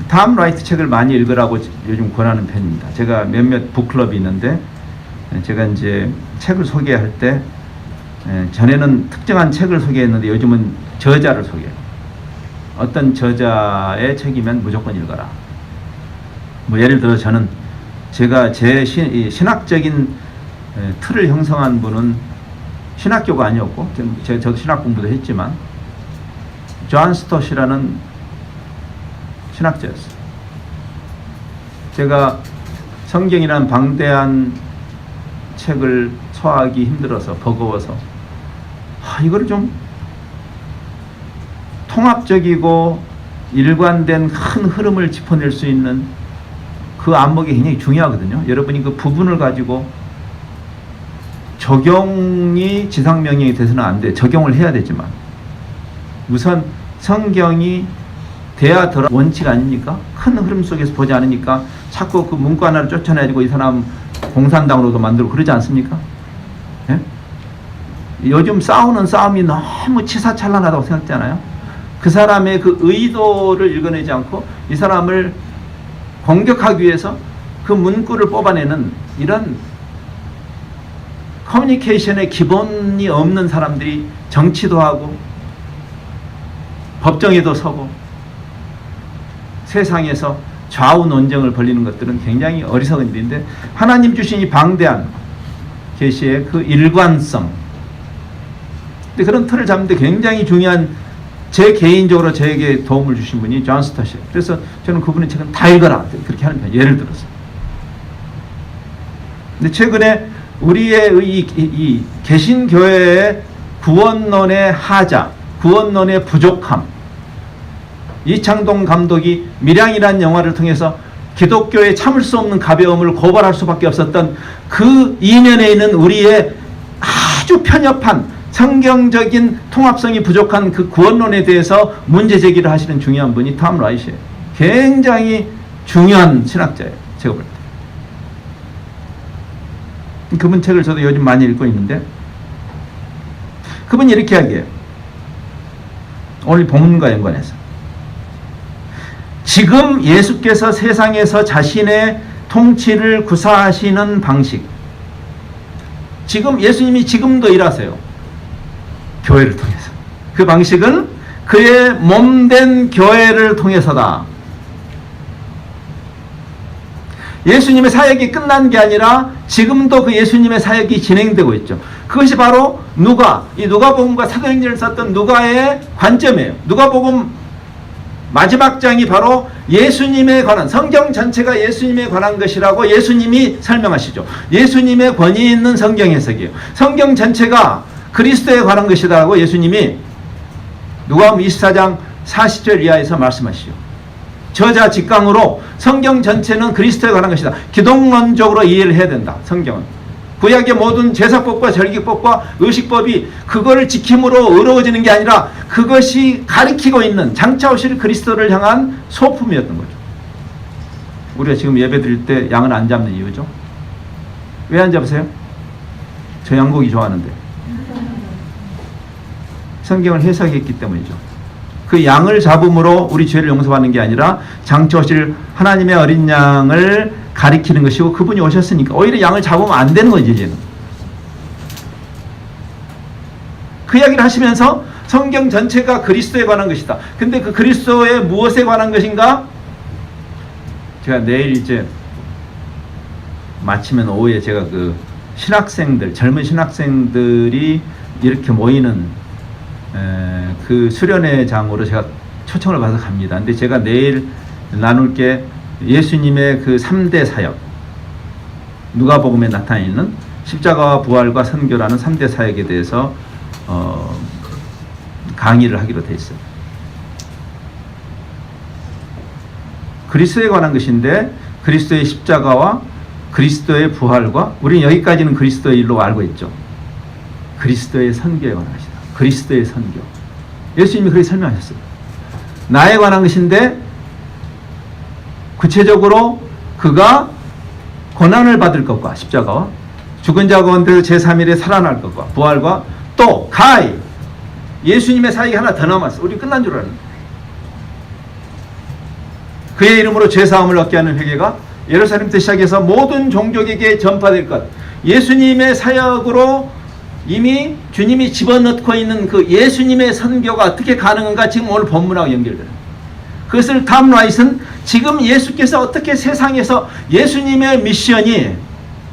탐 라이트 책을 많이 읽으라고 요즘 권하는 편입니다. 제가 몇몇 북클럽이 있는데 제가 이제 책을 소개할 때 전에는 특정한 책을 소개했는데 요즘은 저자를 소개해요. 어떤 저자의 책이면 무조건 읽어라. 뭐 예를 들어 저는 제가 제 신학적인 틀을 형성한 분은 신학교가 아니었고 저도 신학 공부도 했지만 존 스토시라는 신학자였어요. 제가 성경이란 방대한 책을 소화하기 힘들어서 버거워서 이거를 좀 통합적이고 일관된 큰 흐름을 짚어낼 수 있는 그 안목이 굉장히 중요하거든요. 여러분이 그 부분을 가지고 적용이 지상명령이 돼서는 안 돼. 적용을 해야 되지만 우선 성경이 돼야 덜 원칙 아닙니까? 큰 흐름 속에서 보지 않으니까 자꾸 그 문구 하나를 쫓아내고 이 사람 공산당으로도 만들고 그러지 않습니까? 예? 요즘 싸우는 싸움이 너무 치사찬란하다고 생각하잖아요. 그 사람의 그 의도를 읽어내지 않고 이 사람을 공격하기 위해서 그 문구를 뽑아내는 이런 커뮤니케이션의 기본이 없는 사람들이 정치도 하고 법정에도 서고 세상에서 좌우 논쟁을 벌이는 것들은 굉장히 어리석은 일인데 하나님 주신 이 방대한 계시의 그 일관성, 근데 그런 틀을 잡는데 굉장히 중요한 제 개인적으로 저에게 도움을 주신 분이 존 스토시. 그래서 저는 그분의 책은 다 읽어라 그렇게 하는 편이에요. 예를 들어서. 근데 최근에 우리의 이 개신교회의 구원론의 하자, 구원론의 부족함, 이창동 감독이 밀양이라는 영화를 통해서 기독교의 참을 수 없는 가벼움을 고발할 수밖에 없었던 그 이면에 있는 우리의 아주 편협한 성경적인 통합성이 부족한 그 구원론에 대해서 문제 제기를 하시는 중요한 분이 탐 라이트예요. 굉장히 중요한 신학자예요. 제가 볼 때. 그분 책을 저도 요즘 많이 읽고 있는데 그분이 이렇게 이야기해요. 오늘 본문과 연관해서 지금 예수께서 세상에서 자신의 통치를 구사하시는 방식, 지금 예수님이 지금도 일하세요. 교회를 통해서. 그 방식은 그의 몸된 교회를 통해서다. 예수님의 사역이 끝난 게 아니라 지금도 그 예수님의 사역이 진행되고 있죠. 그것이 바로 이 누가복음과 사도행전을 썼던 누가의 관점이에요. 누가복음 마지막 장이 바로 예수님에 관한, 성경 전체가 예수님에 관한 것이라고 예수님이 설명하시죠. 예수님의 권위 있는 성경 해석이에요. 성경 전체가 그리스도에 관한 것이다라고 예수님이 누가복음 24장 40절 이하에서 말씀하시죠. 저자 직강으로 성경 전체는 그리스도에 관한 것이다. 기독론적으로 이해를 해야 된다. 성경은. 구약의 모든 제사법과 절기법과 의식법이 그거를 지킴으로 의로워지는 게 아니라 그것이 가리키고 있는 장차 오실 그리스도를 향한 소품이었던 거죠. 우리가 지금 예배 드릴 때 양을 안 잡는 이유죠. 왜 안 잡으세요? 저 양고기 좋아하는데. 성경을 해석했기 때문이죠. 그 양을 잡음으로 우리 죄를 용서받는 게 아니라 장차 오실 하나님의 어린 양을 가리키는 것이고 그분이 오셨으니까 오히려 양을 잡으면 안 되는 거지 이제는. 그 이야기를 하시면서 성경 전체가 그리스도에 관한 것이다. 근데 그 그리스도의 무엇에 관한 것인가? 제가 내일 이제 마치면 오후에 제가 그 신학생들, 젊은 신학생들이 이렇게 모이는 그 수련회장으로 제가 초청을 받아서 갑니다. 근데 제가 내일 나눌 게 예수님의 그 3대 사역, 누가복음에 나타나 있는 십자가와 부활과 선교라는 3대 사역에 대해서 강의를 하기로 돼 있어요. 그리스도에 관한 것인데 그리스도의 십자가와 그리스도의 부활과 우리는 여기까지는 그리스도의 일로 알고 있죠. 그리스도의 선교에 관한 것이다. 그리스도의 선교. 예수님이 그렇게 설명하셨어요. 나에 관한 것인데 구체적으로 그가 고난을 받을 것과 십자가와 죽은 자 가운데 제3일에 살아날 것과 부활과 또 가이 예수님의 사역이 하나 더 남았어. 우리 끝난 줄 알았는데 그의 이름으로 죄사함을 얻게 하는 회개가 예루살렘부터 시작해서 모든 종족에게 전파될 것. 예수님의 사역으로 이미 주님이 집어넣고 있는 그 예수님의 선교가 어떻게 가능한가 지금 오늘 본문하고 연결돼요. 그것을 탐 라이트는 지금 예수께서 어떻게 세상에서 예수님의 미션이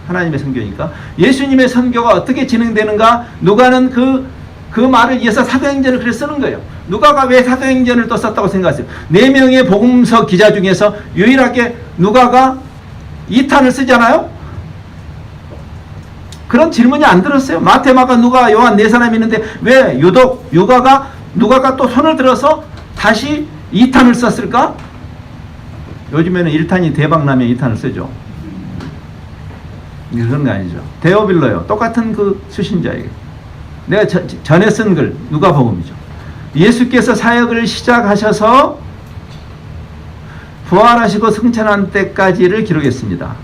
하나님의 선교니까 예수님의 선교가 어떻게 진행되는가 누가는 그 말을 이어서 사도행전을 그렇게 쓰는 거예요. 누가가 왜 사도행전을 또 썼다고 생각하세요? 4명의 복음서 기자 중에서 유일하게 누가가 2탄을 쓰잖아요. 그런 질문이 안 들었어요. 마태, 마가, 누가, 요한 4사람이 있는데 왜 유독 누가가 또 손을 들어서 다시 2탄을 썼을까? 요즘에는 1탄이 대박나면 2탄을 쓰죠. 그런 거 아니죠. 데오빌로요. 똑같은 그 수신자에게. 내가 전에 쓴 글, 누가복음이죠. 예수께서 사역을 시작하셔서 부활하시고 승천한 때까지를 기록했습니다.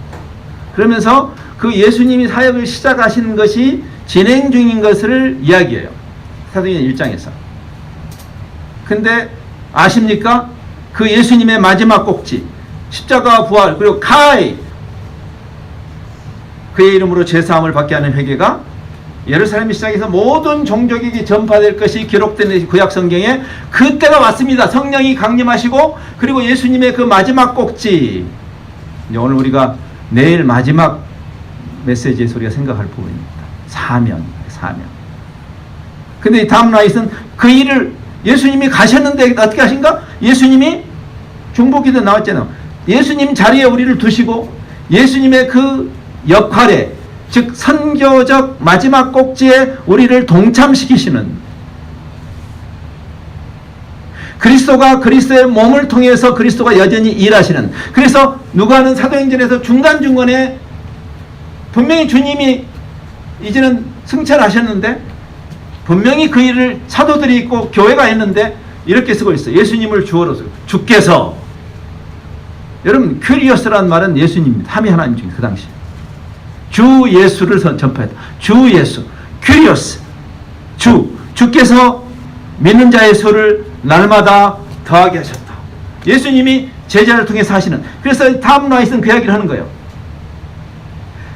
그러면서 그 예수님이 사역을 시작하신 것이 진행 중인 것을 이야기해요. 사도행전 1장에서. 근데 아십니까? 그 예수님의 마지막 꼭지, 십자가와 부활, 그리고 가이, 그의 이름으로 죄사함을 받게 하는 회개가 예루살렘 시작해서 모든 종족에게 전파될 것이 기록된 구약 성경에 그때가 왔습니다. 성령이 강림하시고 그리고 예수님의 그 마지막 꼭지. 오늘 우리가 내일 마지막 메시지에서 우리가 생각할 부분입니다. 사명. 근데 이 다음 라이트는 그 일을 예수님이 가셨는데 어떻게 하신가? 예수님이 중보기도 나왔잖아요. 예수님 자리에 우리를 두시고 예수님의 그 역할에 즉 선교적 마지막 꼭지에 우리를 동참시키시는 그리스도가 그리스도의 몸을 통해서 그리스도가 여전히 일하시는 그래서 누가는 사도행전에서 중간중간에 분명히 주님이 이제는 승천하셨는데 분명히 그 일을 사도들이 있고 교회가 했는데 이렇게 쓰고 있어요. 예수님을 주어로서 주께서 여러분 큐리어스라는 말은 예수님입니다. 삼위 하나님 중에 그 당시 주 예수를 전파했다. 주 예수 큐리어스 주께서 믿는 자의 수를 날마다 더하게 하셨다. 예수님이 제자를 통해서 하시는 그래서 다음 라이트는 그 이야기를 하는 거예요.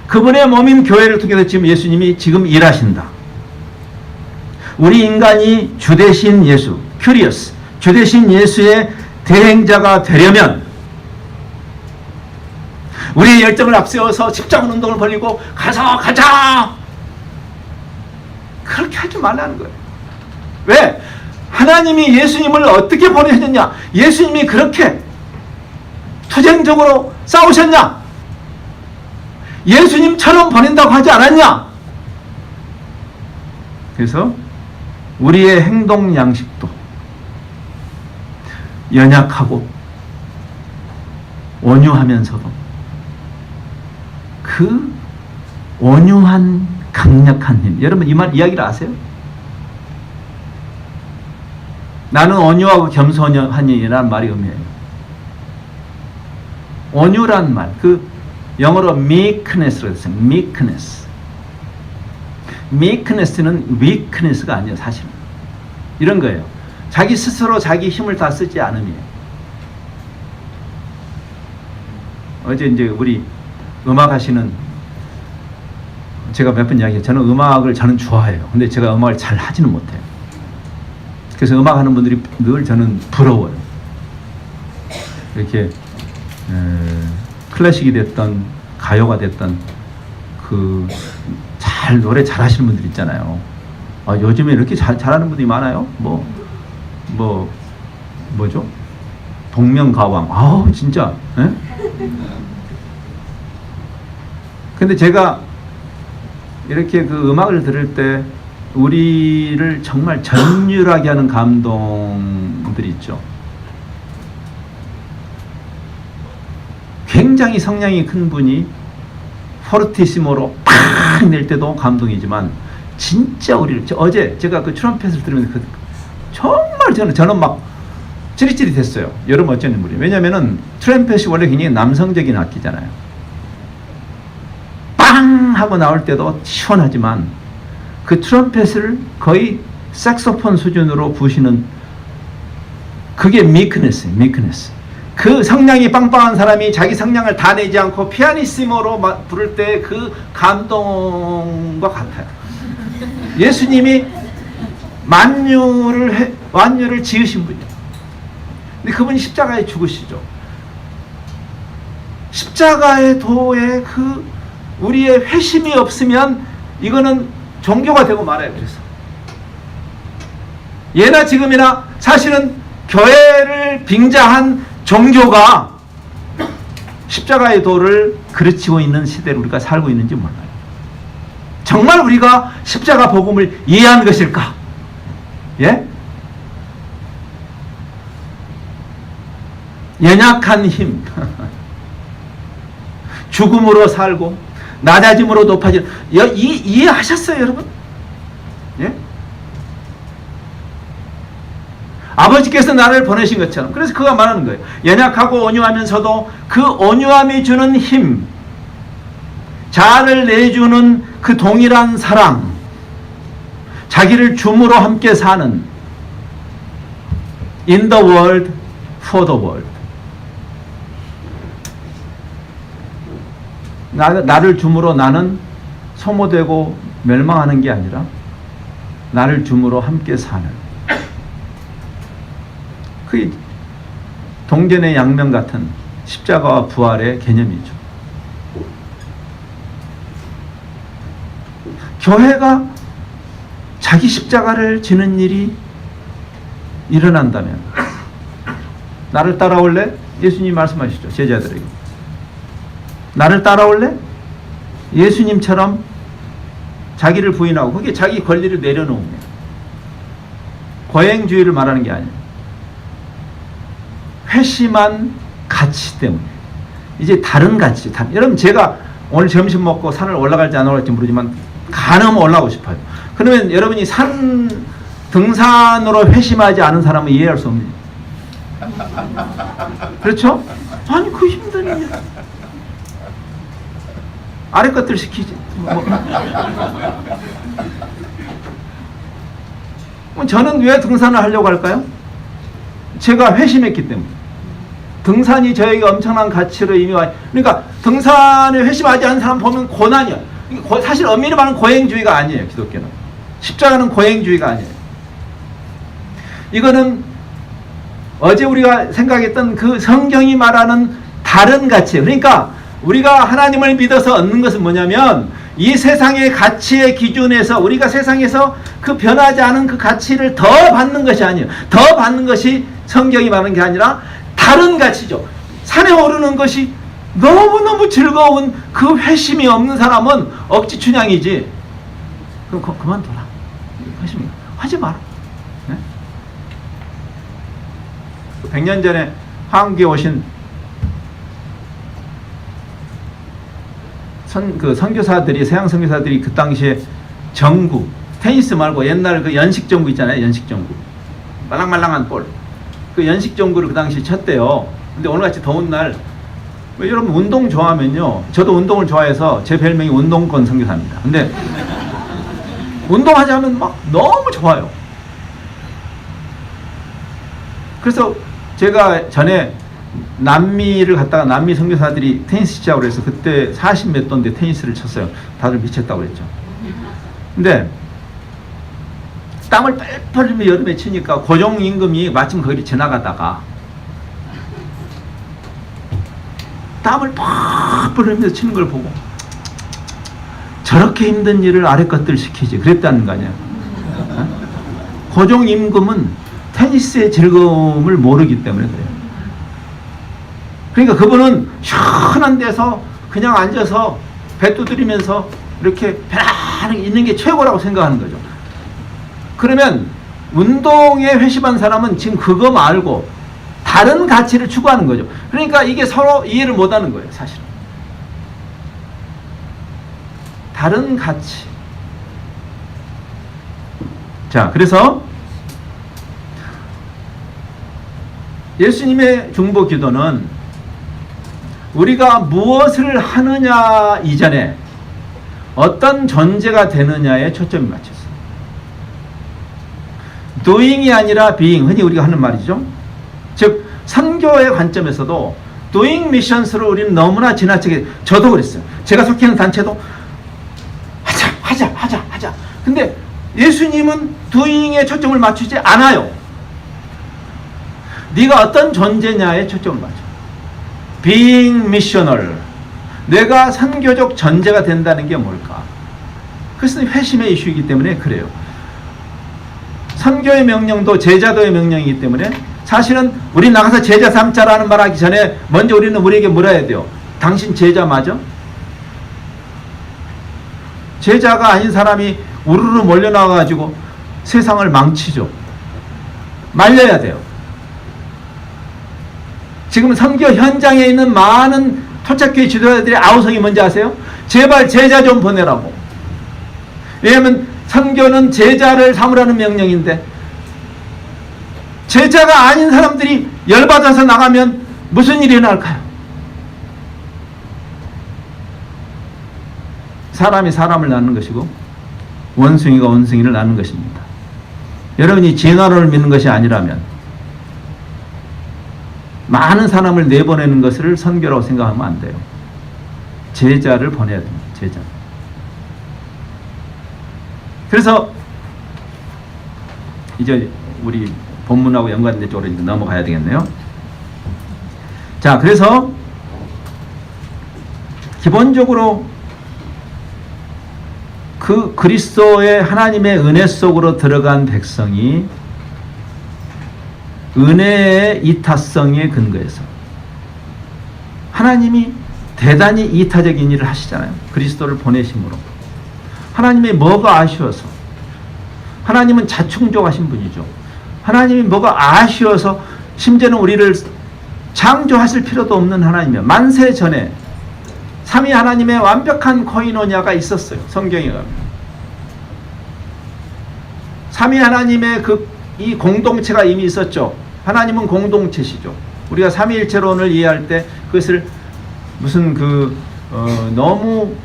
그분의 몸인 교회를 통해서 지금 예수님이 지금 일하신다. 우리 인간이 주되신 예수 큐리어스 주되신 예수의 대행자가 되려면 우리의 열정을 앞세워서 십자군 운동을 벌이고 가자 그렇게 하지 말라는 거예요. 왜? 하나님이 예수님을 어떻게 보내셨냐? 예수님이 그렇게 투쟁적으로 싸우셨냐? 예수님처럼 보낸다고 하지 않았냐? 그래서 우리의 행동 양식도 연약하고 온유하면서도 그 온유한 강력한 힘. 여러분 이 말 이야기를 아세요? 나는 온유하고 겸손한이라는 말이 의미해요. 온유란 말, 그 영어로 meekness라고 했어요. meekness는 weakness가 아니에요. 사실은 이런 거예요. 자기 스스로 자기 힘을 다 쓰지 않음이에요. 어제 이제 우리 음악 하시는 제가 몇 번 이야기해요. 저는 음악을 저는 좋아해요. 근데 제가 음악을 잘 하지는 못해요. 그래서 음악 하는 분들이 늘 저는 부러워요. 이렇게 클래식이 됐던 가요가 됐던 그 노래 잘하시는 분들 있잖아요. 아, 요즘에 이렇게 잘하는 분들이 많아요. 뭐죠? 동명가왕. 아우 진짜. 에? 근데 제가 이렇게 그 음악을 들을 때 우리를 정말 전율하게 하는 감동들이 있죠. 굉장히 성량이 큰 분이 포르티시모로 팍 낼 때도 감동이지만 진짜 우리를 어제 제가 그 트럼펫을 들으면서 정말 저는 막 찌릿찌릿했어요. 여러분 어쩐지 모르겠어요. 왜냐면은 트럼펫이 원래 굉장히 남성적인 악기잖아요. 빵 하고 나올 때도 시원하지만 그 트럼펫을 거의 색소폰 수준으로 부시는 그게 미크네스예요. 미크네스. 그 성량이 빵빵한 사람이 자기 성량을 다 내지 않고 피아니시모로 부를 때 그 감동과 같아요. 예수님이 만유를 지으신 분이에요. 근데 그분이 십자가에 죽으시죠. 십자가의 도에 그 우리의 회심이 없으면 이거는 종교가 되고 말아요. 그래서 예나 지금이나 사실은 교회를 빙자한 종교가 십자가의 도를 그르치고 있는 시대를 우리가 살고 있는지 몰라요. 정말 우리가 십자가 복음을 이해한 것일까? 예? 연약한 힘, 죽음으로 살고 낮아짐으로 높아지는 이해하셨어요, 여러분? 예? 아버지께서 나를 보내신 것처럼. 그래서 그가 말하는 거예요. 연약하고 온유하면서도 그 온유함이 주는 힘, 자아를 내주는 그 동일한 사랑, 자기를 줌으로 함께 사는 in the world, for the world. 나를 줌으로 나는 소모되고 멸망하는 게 아니라 나를 줌으로 함께 사는 그 동전의 양면 같은 십자가와 부활의 개념이죠. 교회가 자기 십자가를 지는 일이 일어난다면 나를 따라올래? 예수님 말씀하시죠. 제자들에게. 나를 따라올래? 예수님처럼 자기를 부인하고 그게 자기 권리를 내려놓으면 거행주의를 말하는 게 아니에요. 회심한 가치 때문에 이제 다른 가치. 여러분 제가 오늘 점심 먹고 산을 올라갈지 안 올라갈지 모르지만 가능하면 올라가고 싶어요. 그러면 여러분이 산 등산으로 회심하지 않은 사람은 이해할 수 없는 그렇죠? 아니 그 힘든 일 아래 것들 시키지 저는 왜 등산을 하려고 할까요? 제가 회심했기 때문에. 등산이 저에게 엄청난 가치를 의미하죠. 그러니까 등산에 회심하지 않은 사람 보면 고난이야. 사실 엄밀히 말하면 고행주의가 아니에요. 기독교는. 십자가는 고행주의가 아니에요. 이거는 어제 우리가 생각했던 그 성경이 말하는 다른 가치예요. 그러니까 우리가 하나님을 믿어서 얻는 것은 뭐냐면 이 세상의 가치의 기준에서 우리가 세상에서 그 변하지 않은 그 가치를 더 받는 것이 아니에요. 더 받는 것이 성경이 말하는 게 아니라 다른 가치죠. 산에 오르는 것이 너무너무 즐거운 그 회심이 없는 사람은 억지 춘향이지. 그럼 그만둬라. 회심이 하지 마라. 네? 100년 전에 한국에 오신 선교사들이 서양 선교사들이 그 당시에 정구 테니스 말고 옛날 그 연식 정구 있잖아요. 연식 정구 말랑말랑한 볼 그 연식 정구를 그 당시에 쳤대요. 근데 오늘같이 더운 날 여러분 운동 좋아하면요. 저도 운동을 좋아해서 제 별명이 운동권 선교사입니다. 근데 운동하자 하면 막 너무 좋아요. 그래서 제가 전에 남미를 갔다가 남미 선교사들이 테니스 치자고 그래서 그때 40몇 도인데 테니스를 쳤어요. 다들 미쳤다고 그랬죠. 근데 땀을 뻘뻘 흘리며 여름에 치니까 고종임금이 마침 거기를 지나가다가 땀을 뻘뻘 흘리면서 치는 걸 보고 저렇게 힘든 일을 아래 것들 시키지 그랬다는 거 아니야. 고종임금은 테니스의 즐거움을 모르기 때문에 그래요. 그러니까 그분은 시원한 데서 그냥 앉아서 배 두드리면서 이렇게 편안하게 있는 게 최고라고 생각하는 거죠. 그러면 운동에 회심한 사람은 지금 그거 말고 다른 가치를 추구하는 거죠. 그러니까 이게 서로 이해를 못하는 거예요, 사실은. 다른 가치. 자, 그래서 예수님의 중보 기도는 우리가 무엇을 하느냐 이전에 어떤 존재가 되느냐에 초점이 맞췄어요. doing이 아니라 being, 흔히 우리가 하는 말이죠. 즉 선교의 관점에서도 doing missions로 우리는 너무나 지나치게, 저도 그랬어요. 제가 속해 있는 단체도 하자. 근데 예수님은 doing에 초점을 맞추지 않아요. 네가 어떤 존재냐에 초점을 맞춰. being missional. 내가 선교적 존재가 된다는 게 뭘까? 그것은 회심의 이슈이기 때문에 그래요. 선교의 명령도 제자도의 명령이기 때문에 사실은 우리 나가서 제자 삼자라는 말 하기 전에 먼저 우리는 우리에게 물어야 돼요. 당신 제자 맞아? 제자가 아닌 사람이 우르르 몰려나와가지고 세상을 망치죠. 말려야 돼요. 지금 선교 현장에 있는 많은 토착교회 지도자들의 아우성이 뭔지 아세요? 제발 제자 좀 보내라고. 왜냐하면 선교는 제자를 삼으라는 명령인데 제자가 아닌 사람들이 열받아서 나가면 무슨 일이 날까요? 사람이 사람을 낳는 것이고 원숭이가 원숭이를 낳는 것입니다. 여러분이 진화론을 믿는 것이 아니라면 많은 사람을 내보내는 것을 선교라고 생각하면 안 돼요. 제자를 보내야 됩니다. 제자. 그래서 이제 우리 본문하고 연관된 쪽으로 이제 넘어가야 되겠네요. 자, 그래서 기본적으로 그 그리스도의 하나님의 은혜 속으로 들어간 백성이 은혜의 이타성에 근거해서 하나님이 대단히 이타적인 일을 하시잖아요. 그리스도를 보내심으로. 하나님이 뭐가 아쉬워서, 하나님은 자충족하신 분이죠. 하나님이 뭐가 아쉬워서, 심지어는 우리를 창조하실 필요도 없는 하나님이요. 만세 전에 삼위 하나님의 완벽한 코이노니아가 있었어요. 성경에 가면. 삼위 하나님의 이 공동체가 이미 있었죠. 하나님은 공동체시죠. 우리가 삼위일체론을 이해할 때 그것을 무슨 너무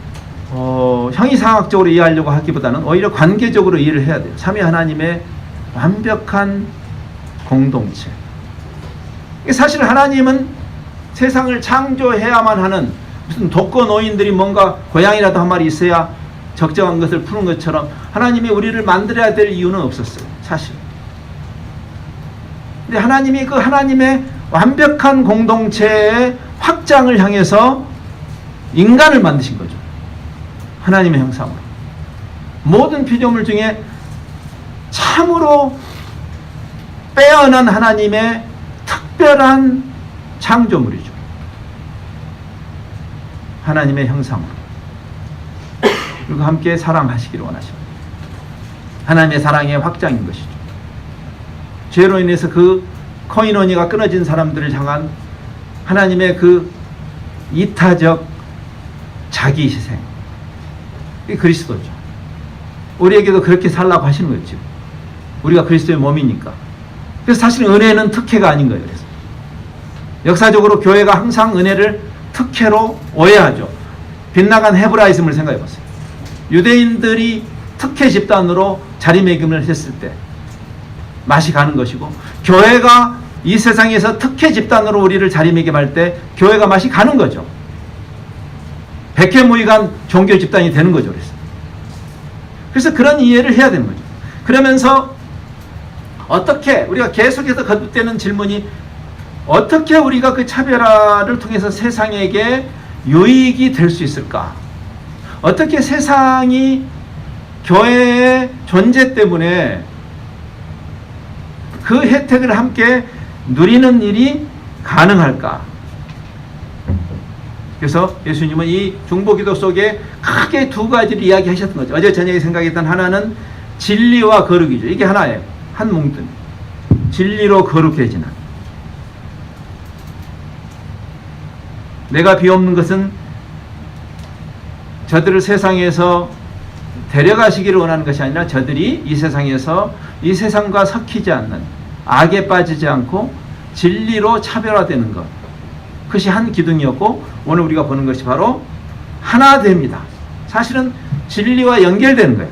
형이상학적으로 이해하려고 하기보다는 오히려 관계적으로 이해를 해야 돼요. 삼위 하나님의 완벽한 공동체. 사실 하나님은 세상을 창조해야만 하는, 무슨 독거노인들이 뭔가 고양이라도 한 마리 있어야 적정한 것을 푸는 것처럼 하나님이 우리를 만들어야 될 이유는 없었어요. 사실. 근데 하나님이 그 하나님의 완벽한 공동체의 확장을 향해서 인간을 만드신 거죠. 하나님의 형상으로. 모든 피조물 중에 참으로 빼어난 하나님의 특별한 창조물이죠. 하나님의 형상으로. 그리고 함께 사랑하시기를 원하십니다. 하나님의 사랑의 확장인 것이죠. 죄로 인해서 그 코이노니가 끊어진 사람들을 향한 하나님의 그 이타적 자기 희생. 이게 그리스도죠. 우리에게도 그렇게 살라고 하시는 거죠. 우리가 그리스도의 몸이니까. 그래서 사실 은혜는 특혜가 아닌 거예요. 그래서 역사적으로 교회가 항상 은혜를 특혜로 오해하죠. 빗나간 헤브라이즘을 생각해 보세요. 유대인들이 특혜 집단으로 자리매김을 했을 때 맛이 가는 것이고, 교회가 이 세상에서 특혜 집단으로 우리를 자리매김할 때 교회가 맛이 가는 거죠. 백해무익한 종교 집단이 되는 거죠. 그래서 그런 이해를 해야 되는 거죠. 그러면서 어떻게 우리가 계속해서 거듭되는 질문이, 어떻게 우리가 그 차별화를 통해서 세상에게 유익이 될 수 있을까? 어떻게 세상이 교회의 존재 때문에 그 혜택을 함께 누리는 일이 가능할까? 그래서 예수님은 이 중보기도 속에 크게 두 가지를 이야기하셨던 거죠. 어제 저녁에 생각했던 하나는 진리와 거룩이죠. 이게 하나예요. 한 뭉뚱이. 진리로 거룩해지는. 내가 비옵는 것은 저들을 세상에서 데려가시기를 원하는 것이 아니라 저들이 이 세상에서 이 세상과 섞이지 않는, 악에 빠지지 않고 진리로 차별화되는 것. 그것이 한 기둥이었고, 오늘 우리가 보는 것이 바로 하나 됩니다. 사실은 진리와 연결되는 거예요.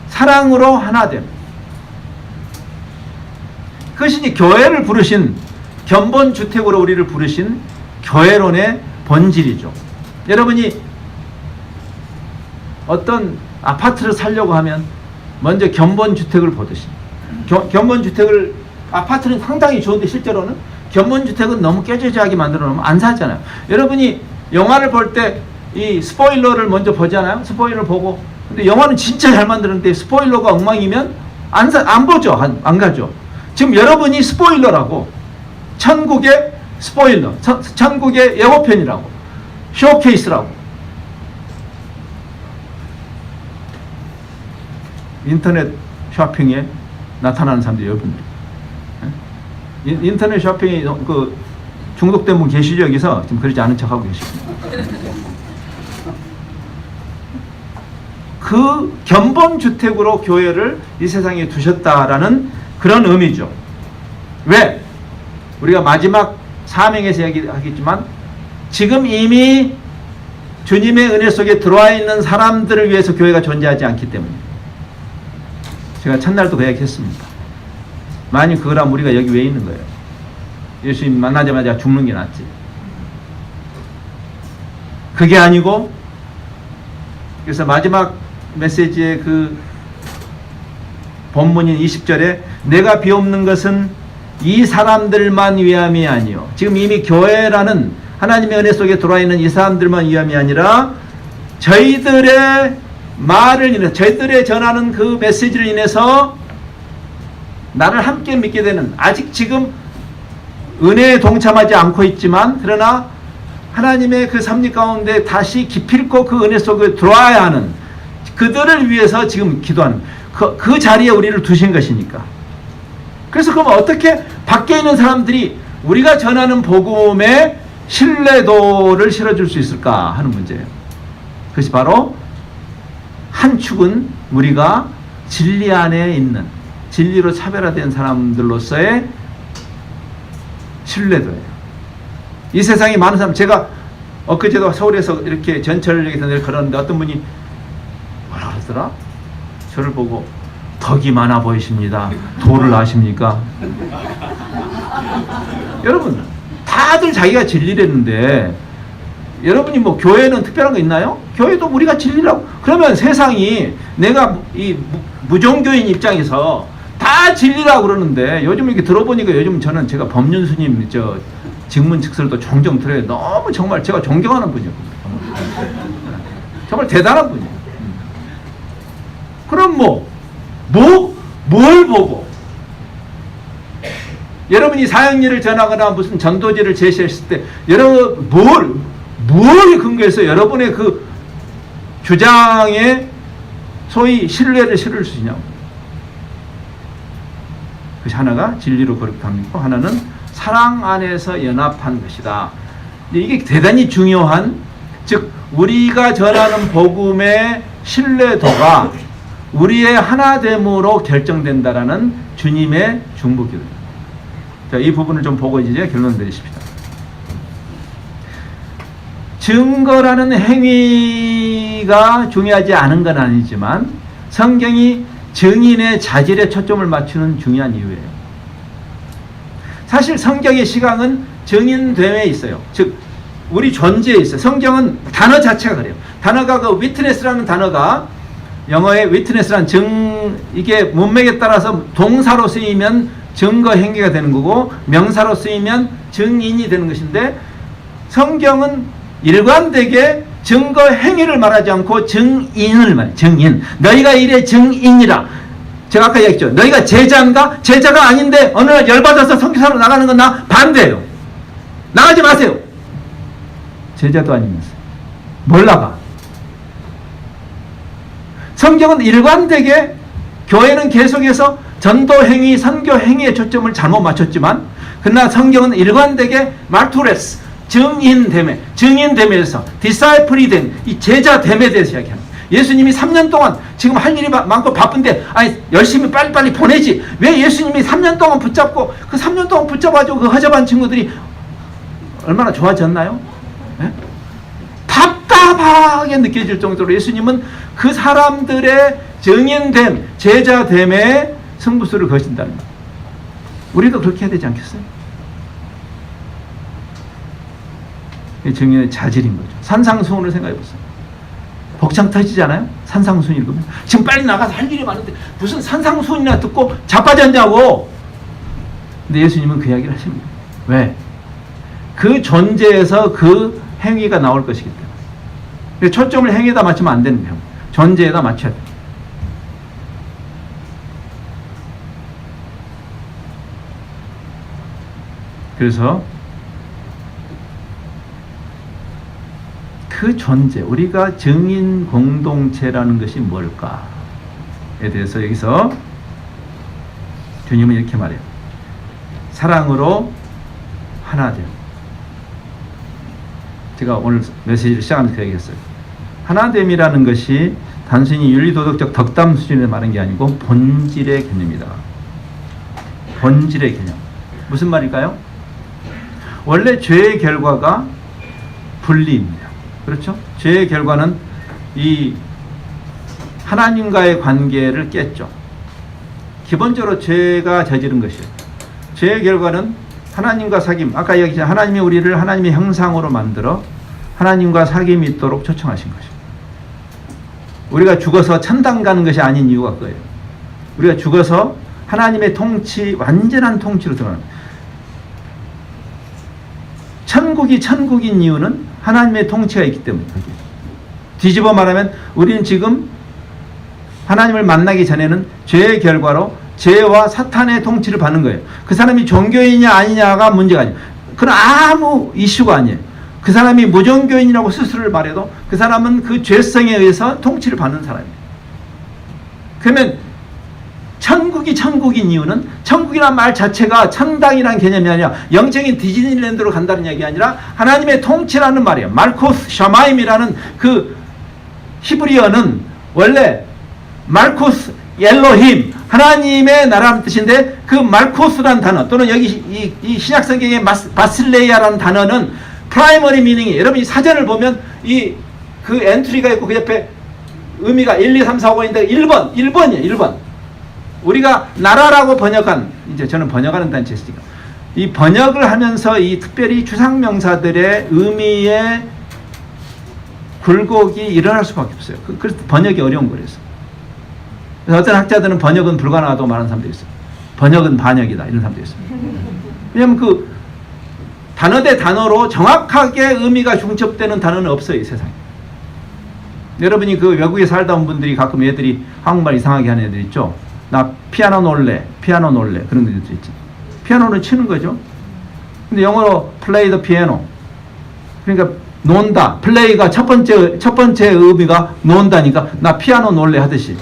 사랑으로 하나 됩니다. 그것이 교회를 부르신, 견본주택으로 우리를 부르신 교회론의 본질이죠. 여러분이 어떤 아파트를 사려고 하면 먼저 견본주택을 보듯이, 견본주택을, 아파트는 상당히 좋은데 실제로는 견본주택은 너무 깨져지하게 만들어 놓으면 안 사잖아요. 여러분이 영화를 볼 때 이 스포일러를 먼저 보잖아요. 스포일러를 보고, 근데 영화는 진짜 잘 만드는데 스포일러가 엉망이면 안 보죠. 안 가죠. 지금 여러분이 스포일러라고, 천국의 스포일러, 천국의 예고편이라고, 쇼케이스라고. 인터넷 쇼핑에 나타나는 사람들이 여러분들. 인터넷 쇼핑에 그 중독된 분 계시죠? 여기서 지금 그러지 않은 척하고 계십니다. 그 견본주택으로 교회를 이 세상에 두셨다라는 그런 의미죠. 왜? 우리가 마지막 사명에서 얘기하겠지만 지금 이미 주님의 은혜 속에 들어와 있는 사람들을 위해서 교회가 존재하지 않기 때문에, 제가 첫날도 그 얘기했습니다. 만약 그거라면 우리가 여기 왜 있는 거예요? 예수님 만나자마자 죽는 게 낫지. 그게 아니고, 그래서 마지막 메시지의 그 본문인 20절에 내가 비옵는 것은 이 사람들만 위함이 아니요. 지금 이미 교회라는 하나님의 은혜 속에 들어와 있는 이 사람들만 위함이 아니라 저희들의 말을 인해서, 저희들의 전하는 그 메시지를 인해서 나를 함께 믿게 되는, 아직 지금 은혜에 동참하지 않고 있지만 그러나 하나님의 그 섭리 가운데 다시 기필코 그 은혜 속에 들어와야 하는 그들을 위해서 지금 기도하는 그 자리에 우리를 두신 것이니까. 그래서 그럼 어떻게 밖에 있는 사람들이 우리가 전하는 복음에 신뢰도를 실어줄 수 있을까 하는 문제예요. 그것이 바로 한 축은 우리가 진리 안에 있는, 진리로 차별화된 사람들로서의 신뢰도예요. 이 세상에 많은 사람, 제가 엊그제도 서울에서 이렇게 전철역에서 걸었는데 어떤 분이 뭐라 그러더라? 저를 보고 덕이 많아 보이십니다. 도를 아십니까? 여러분, 다들 자기가 진리랬는데, 여러분이 뭐 교회는 특별한 거 있나요? 교회도 우리가 진리라고. 그러면 세상이, 내가 이 무종교인 입장에서 다 진리라고 그러는데, 요즘 이렇게 들어보니까 요즘 저는 제가 법륜스님 직문 직설도 종종 들어요. 너무 정말 제가 존경하는 분이에요. 정말 대단한 분이에요. 그럼 뭘 보고? 여러분이 사형리를 전하거나 무슨 전도지를 제시했을 때, 여러분, 뭘 근거해서 여러분의 그 주장에 소위 신뢰를 실을 수 있냐고. 그것이 하나가 진리로 거룩함이 있고, 하나는 사랑 안에서 연합한 것이다. 이게 대단히 중요한, 즉 우리가 전하는 복음의 신뢰도가 우리의 하나됨으로 결정된다라는 주님의 중보기도입니다. 자, 이 부분을 좀 보고 이제 결론 내리십시다. 증거라는 행위가 중요하지 않은 건 아니지만 성경이 증인의 자질에 초점을 맞추는 중요한 이유예요. 사실 성경의 시각은 증인됨에 있어요. 즉 우리 존재에 있어요. 성경은 단어 자체가 그래요. 단어가 그 witness라는 단어가, 영어의 witness란 이게 문맥에 따라서 동사로 쓰이면 증거 행위가 되는 거고 명사로 쓰이면 증인이 되는 것인데, 성경은 일관되게 증거 행위를 말하지 않고 증인을 말해요. 증인. 너희가 이래 증인이라. 제가 아까 얘기했죠. 너희가 제자인가? 제자가 아닌데 어느 날 열받아서 선교사로 나가는 건 나 반대예요. 나가지 마세요. 제자도 아니면서 뭘 나가? 성경은 일관되게 교회는 계속해서 전도 행위, 선교 행위에 초점을 잘못 맞췄지만 그러나 성경은 일관되게 마르투레스, 증인됨에서 디사이플이 된 이 제자됨에 대해서 이야기합니다. 예수님이 3년 동안 지금 할 일이 많고 바쁜데 열심히 빨리빨리 보내지 왜 예수님이 3년 동안 붙잡고 그 3년 동안 붙잡아가지고 그 허접한 친구들이 얼마나 좋아졌나요? 네? 답답하게 느껴질 정도로 예수님은 그 사람들의 증인됨, 제자됨에 승부수를 거신다는 거예요. 우리도 그렇게 해야 되지 않겠어요? 증인의 자질인 거죠. 산상수훈을 생각해 보세요. 벅창 터지지 않아요? 산상수훈 읽으면 지금 빨리 나가서 할 일이 많은데 무슨 산상수훈이나 듣고 자빠졌냐고. 근데 예수님은 그 이야기를 하십니다. 왜? 그 존재에서 그 행위가 나올 것이기 때문에. 초점을 행위에다 맞추면 안 되는 거예요. 존재에다 맞춰야 돼요. 그래서 그 존재, 우리가 증인 공동체라는 것이 뭘까에 대해서 여기서 주님은 이렇게 말해요. 사랑으로 하나 되어. 제가 오늘 메시지를 시작하면서 그 얘기했어요. 하나됨이라는 것이 단순히 윤리도덕적 덕담 수준에 말한 게 아니고 본질의 개념이다. 본질의 개념. 무슨 말일까요? 원래 죄의 결과가 분리입니다. 그렇죠? 죄의 결과는 이 하나님과의 관계를 깼죠. 기본적으로 죄가 저지른 것이에요. 죄의 결과는 하나님과 사귐. 아까 얘기했죠. 하나님이 우리를 하나님의 형상으로 만들어 하나님과 사귐이 있도록 초청하신 것이에요. 우리가 죽어서 천당 가는 것이 아닌 이유가 그거예요. 우리가 죽어서 하나님의 통치, 완전한 통치로 들어가는 거예요. 천국이 천국인 이유는 하나님의 통치가 있기 때문이에요. 뒤집어 말하면 우리는 지금 하나님을 만나기 전에는 죄의 결과로 죄와 사탄의 통치를 받는 거예요. 그 사람이 종교인이냐 아니냐가 문제가 아니에요. 그건 아무 이슈가 아니에요. 그 사람이 무종교인이라고 스스로를 말해도 그 사람은 그 죄성에 의해서 통치를 받는 사람이에요. 그러면 천국이 천국인 이유는 천국이라는 말 자체가 천당이라는 개념이 아니라 영적인 디즈니랜드로 간다는 얘기 아니라 하나님의 통치라는 말이에요. 말코스 샤마임이라는 그 히브리어는 원래 말코스 엘로힘 하나님의 나라는 뜻인데 그 말코스라는 단어 또는 여기 이 신약 성경의 바실레이아라는 단어는 프라이머리 미닝이 여러분이 사전을 보면 이 그 엔트리가 있고 그 옆에 의미가 1, 2, 3, 4, 5인데 1번이에요. 1번. 우리가 나라라고 번역한, 이제 저는 번역하는 단체니까 이 번역을 하면서 이 특별히 추상명사들의 의미의 굴곡이 일어날 수밖에 없어요. 그래서 번역이 어려운 거였어요. 그래서 어떤 학자들은 번역은 불가능하다고 말하는 사람들이 있어요. 번역은 반역이다 이런 사람들이 있어요. 왜냐하면 그 단어 대 단어로 정확하게 의미가 중첩되는 단어는 없어요, 이 세상에. 여러분이 그 외국에 살다 온 분들이 가끔 애들이 한국말 이상하게 하는 애들 있죠. 나 피아노 놀래 그런 것도 있지. 피아노는 치는 거죠. 근데 영어로 play the piano. 그러니까 논다. play가 첫 번째 의미가 논다니까 나 피아노 놀래 하듯이.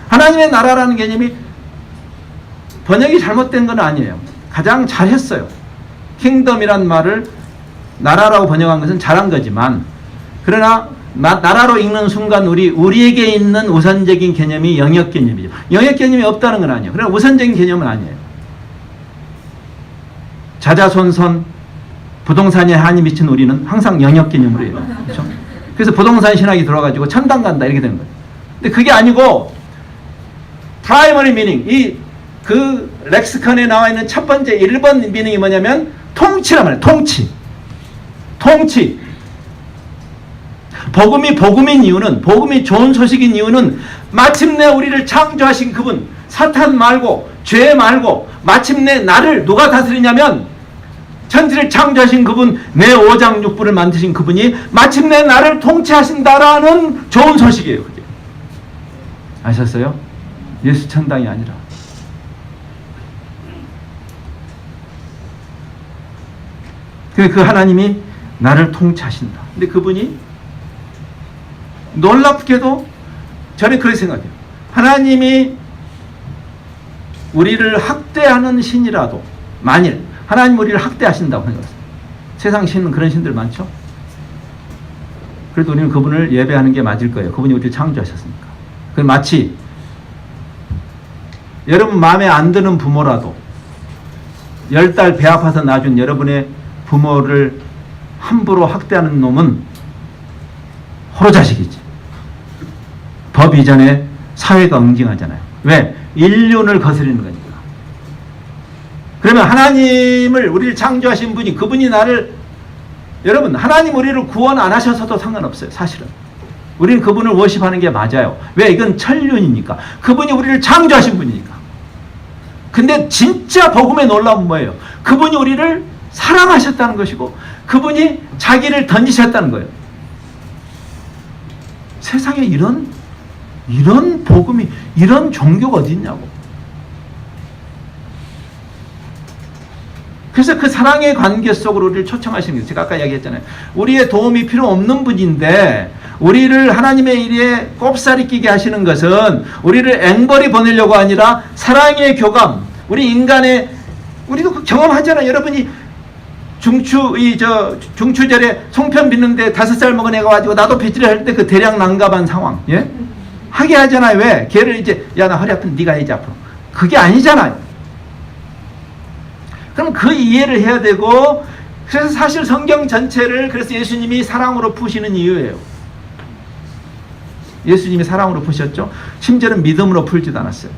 하나님의 나라라는 개념이 번역이 잘못된 건 아니에요. 가장 잘했어요. 킹덤이란 말을 나라라고 번역한 것은 잘한 거지만 그러나 나라로 읽는 순간 우리에게 있는 우선적인 개념이 영역 개념이죠. 영역 개념이 없다는 건 아니에요. 그러나 우선적인 개념은 아니에요. 자자손손 부동산에 한이 미친 우리는 항상 영역 개념으로 해요. 그렇죠? 그래서 부동산 신학이 들어가지고 천당 간다 이렇게 되는 거예요. 근데 그게 아니고 프라이머리 미닝 그 렉스컨에 나와 있는 첫 번째 1번 미닝이 뭐냐면 통치란 말이에요. 통치. 복음이 복음인 이유는 복음이 좋은 소식인 이유는 마침내 우리를 창조하신 그분 사탄 말고 죄 말고 마침내 나를 누가 다스리냐면 천지를 창조하신 그분 내 오장육부를 만드신 그분이 마침내 나를 통치하신다라는 좋은 소식이에요. 그게. 아셨어요? 예수 천당이 아니라 그 하나님이 나를 통치하신다. 근데 그분이 놀랍게도 저는 그렇게 생각해요. 하나님이 우리를 학대하는 신이라도, 만일 하나님 우리를 학대하신다고 생각했어요. 세상 신은 그런 신들 많죠. 그래도 우리는 그분을 예배하는 게 맞을 거예요. 그분이 우리를 창조하셨으니까. 그 마치 여러분 마음에 안 드는 부모라도 10달 배 아파서 낳아준 여러분의 부모를 함부로 학대하는 놈은 호로자식이지. 법 이전에 사회가 응징하잖아요. 왜? 인륜을 거스르는 거니까. 그러면 하나님을, 우리를 창조하신 분이, 그분이 나를, 여러분 하나님 우리를 구원 안 하셔서도 상관없어요. 사실은 우리는 그분을 워십하는 게 맞아요. 왜? 이건 천륜이니까. 그분이 우리를 창조하신 분이니까. 근데 진짜 복음의 놀라움은 뭐예요? 그분이 우리를 사랑하셨다는 것이고 그분이 자기를 던지셨다는 거예요. 세상에 이런 복음이, 이런 종교가 어디 있냐고. 그래서 그 사랑의 관계 속으로 우리를 초청하시는 거예요. 제가 아까 이야기했잖아요. 우리의 도움이 필요 없는 분인데 우리를 하나님의 일에 꼽사리 끼게 하시는 것은 우리를 앵벌이 보내려고 아니라 사랑의 교감, 우리 인간의, 우리도 경험하잖아요. 여러분이 중추절에 송편 빚는데 5살 먹은 애가 가지고 나도 빚지려 할 때 그 대량 난감한 상황, 예? 하게 하잖아요. 왜? 걔를 이제, 야, 나 허리 아픈 네가 해야지 앞으로. 그게 아니잖아요. 그럼 그 이해를 해야 되고, 그래서 사실 성경 전체를, 그래서 예수님이 사랑으로 푸시는 이유예요. 예수님이 사랑으로 푸셨죠. 심지어는 믿음으로 풀지도 않았어요.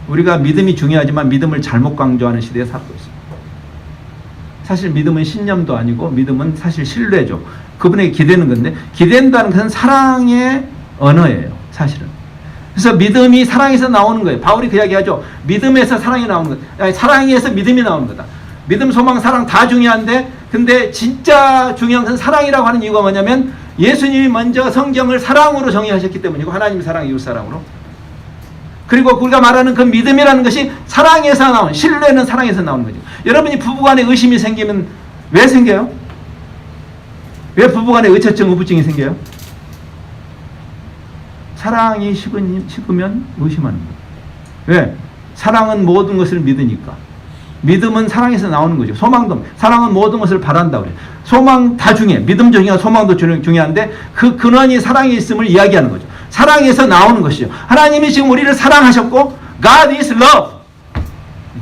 우리가 믿음이 중요하지만 믿음을 잘못 강조하는 시대에 살고 있습니다. 사실 믿음은 신념도 아니고 믿음은 사실 신뢰죠. 그분에게 기대는 건데, 기댄다는 것은 사랑의 언어예요. 사실은. 그래서 믿음이 사랑에서 나오는 거예요. 바울이 그 이야기하죠. 믿음에서 사랑이 나오는 거다. 아니, 사랑에서 믿음이 나오는 거다. 믿음, 소망, 사랑 다 중요한데, 근데 진짜 중요한 것은 사랑이라고 하는 이유가 뭐냐면 예수님이 먼저 성경을 사랑으로 정의하셨기 때문이고, 하나님이 사랑, 이웃 사랑으로. 그리고 우리가 말하는 그 믿음이라는 것이 사랑에서 나온, 신뢰는 사랑에서 나오는 거죠. 여러분이 부부간에 의심이 생기면 왜 생겨요? 왜 부부간에 의처증, 의부증이 생겨요? 사랑이 식으면 의심하는 거예요. 왜? 사랑은 모든 것을 믿으니까. 믿음은 사랑에서 나오는 거죠. 소망도, 사랑은 모든 것을 바란다 그래요. 소망 다 중요해. 믿음 중요하고 소망도 중요한데 그 근원이 사랑에 있음을 이야기하는 거죠. 사랑에서 나오는 것이죠. 하나님이 지금 우리를 사랑하셨고 God is love.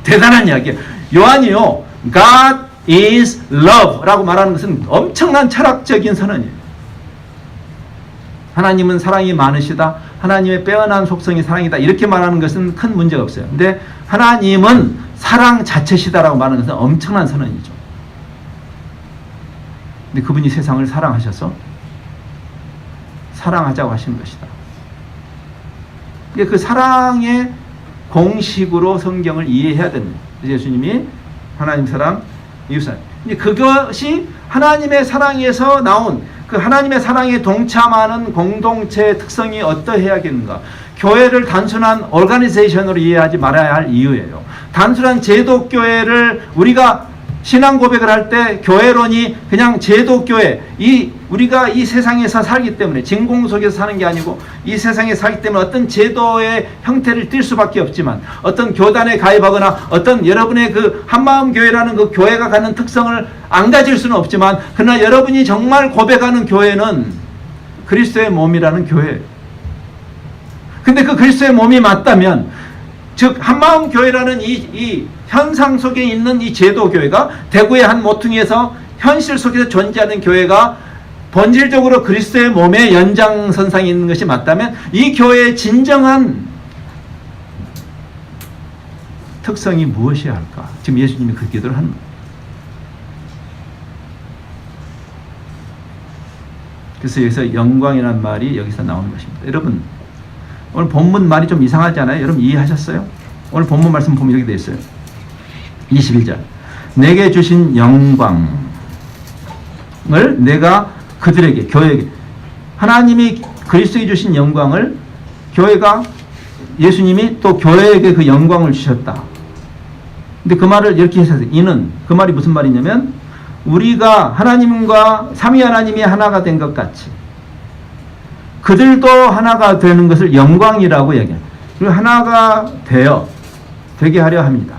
대단한 이야기예요. 요한이요, God is love 라고 말하는 것은 엄청난 철학적인 선언이에요. 하나님은 사랑이 많으시다. 하나님의 빼어난 속성이 사랑이다. 이렇게 말하는 것은 큰 문제가 없어요. 근데 하나님은 사랑 자체시다라고 말하는 것은 엄청난 선언이죠. 근데 그분이 세상을 사랑하셔서 사랑하자고 하신 것이다. 그 사랑의 공식으로 성경을 이해해야 됩니다. 예수님이 하나님 사랑, 이웃 사랑. 그것이 하나님의 사랑에서 나온, 그 하나님의 사랑에 동참하는 공동체의 특성이 어떠해야겠는가? 교회를 단순한 오르가니제이션으로 이해하지 말아야 할 이유예요. 단순한 제도교회를 우리가 신앙 고백을 할 때 교회론이 그냥 제도교회, 우리가 이 세상에서 살기 때문에, 진공 속에서 사는 게 아니고 이 세상에 살기 때문에 어떤 제도의 형태를 띌 수밖에 없지만, 어떤 교단에 가입하거나 어떤 여러분의 그 한마음교회라는 그 교회가 갖는 특성을 안 가질 수는 없지만, 그러나 여러분이 정말 고백하는 교회는 그리스도의 몸이라는 교회예요. 근데 그 그리스도의 몸이 맞다면, 즉 한마음교회라는 이 현상 속에 있는 이 제도교회가 대구의 한 모퉁이에서 현실 속에서 존재하는 교회가 본질적으로 그리스도의 몸의 연장선상에 있는 것이 맞다면, 이 교회의 진정한 특성이 무엇이어야 할까? 지금 예수님이 그 기도를 하는 거예요. 그래서 여기서 영광이라는 말이 여기서 나오는 것입니다. 여러분, 오늘 본문 말이 좀 이상하지 않아요? 여러분 이해하셨어요? 오늘 본문 말씀 보면 이렇게 되어 있어요. 21절. 내게 주신 영광을 내가 그들에게, 교회에게, 하나님이 그리스도에 주신 영광을 교회가, 예수님이 또 교회에게 그 영광을 주셨다. 근데 그 말을 이렇게 해서, 이는, 그 말이 무슨 말이냐면, 우리가 하나님과 삼위 하나님이 하나가 된 것 같이 그들도 하나가 되는 것을 영광이라고 얘기해요. 그리고 하나가 되게 하려 합니다.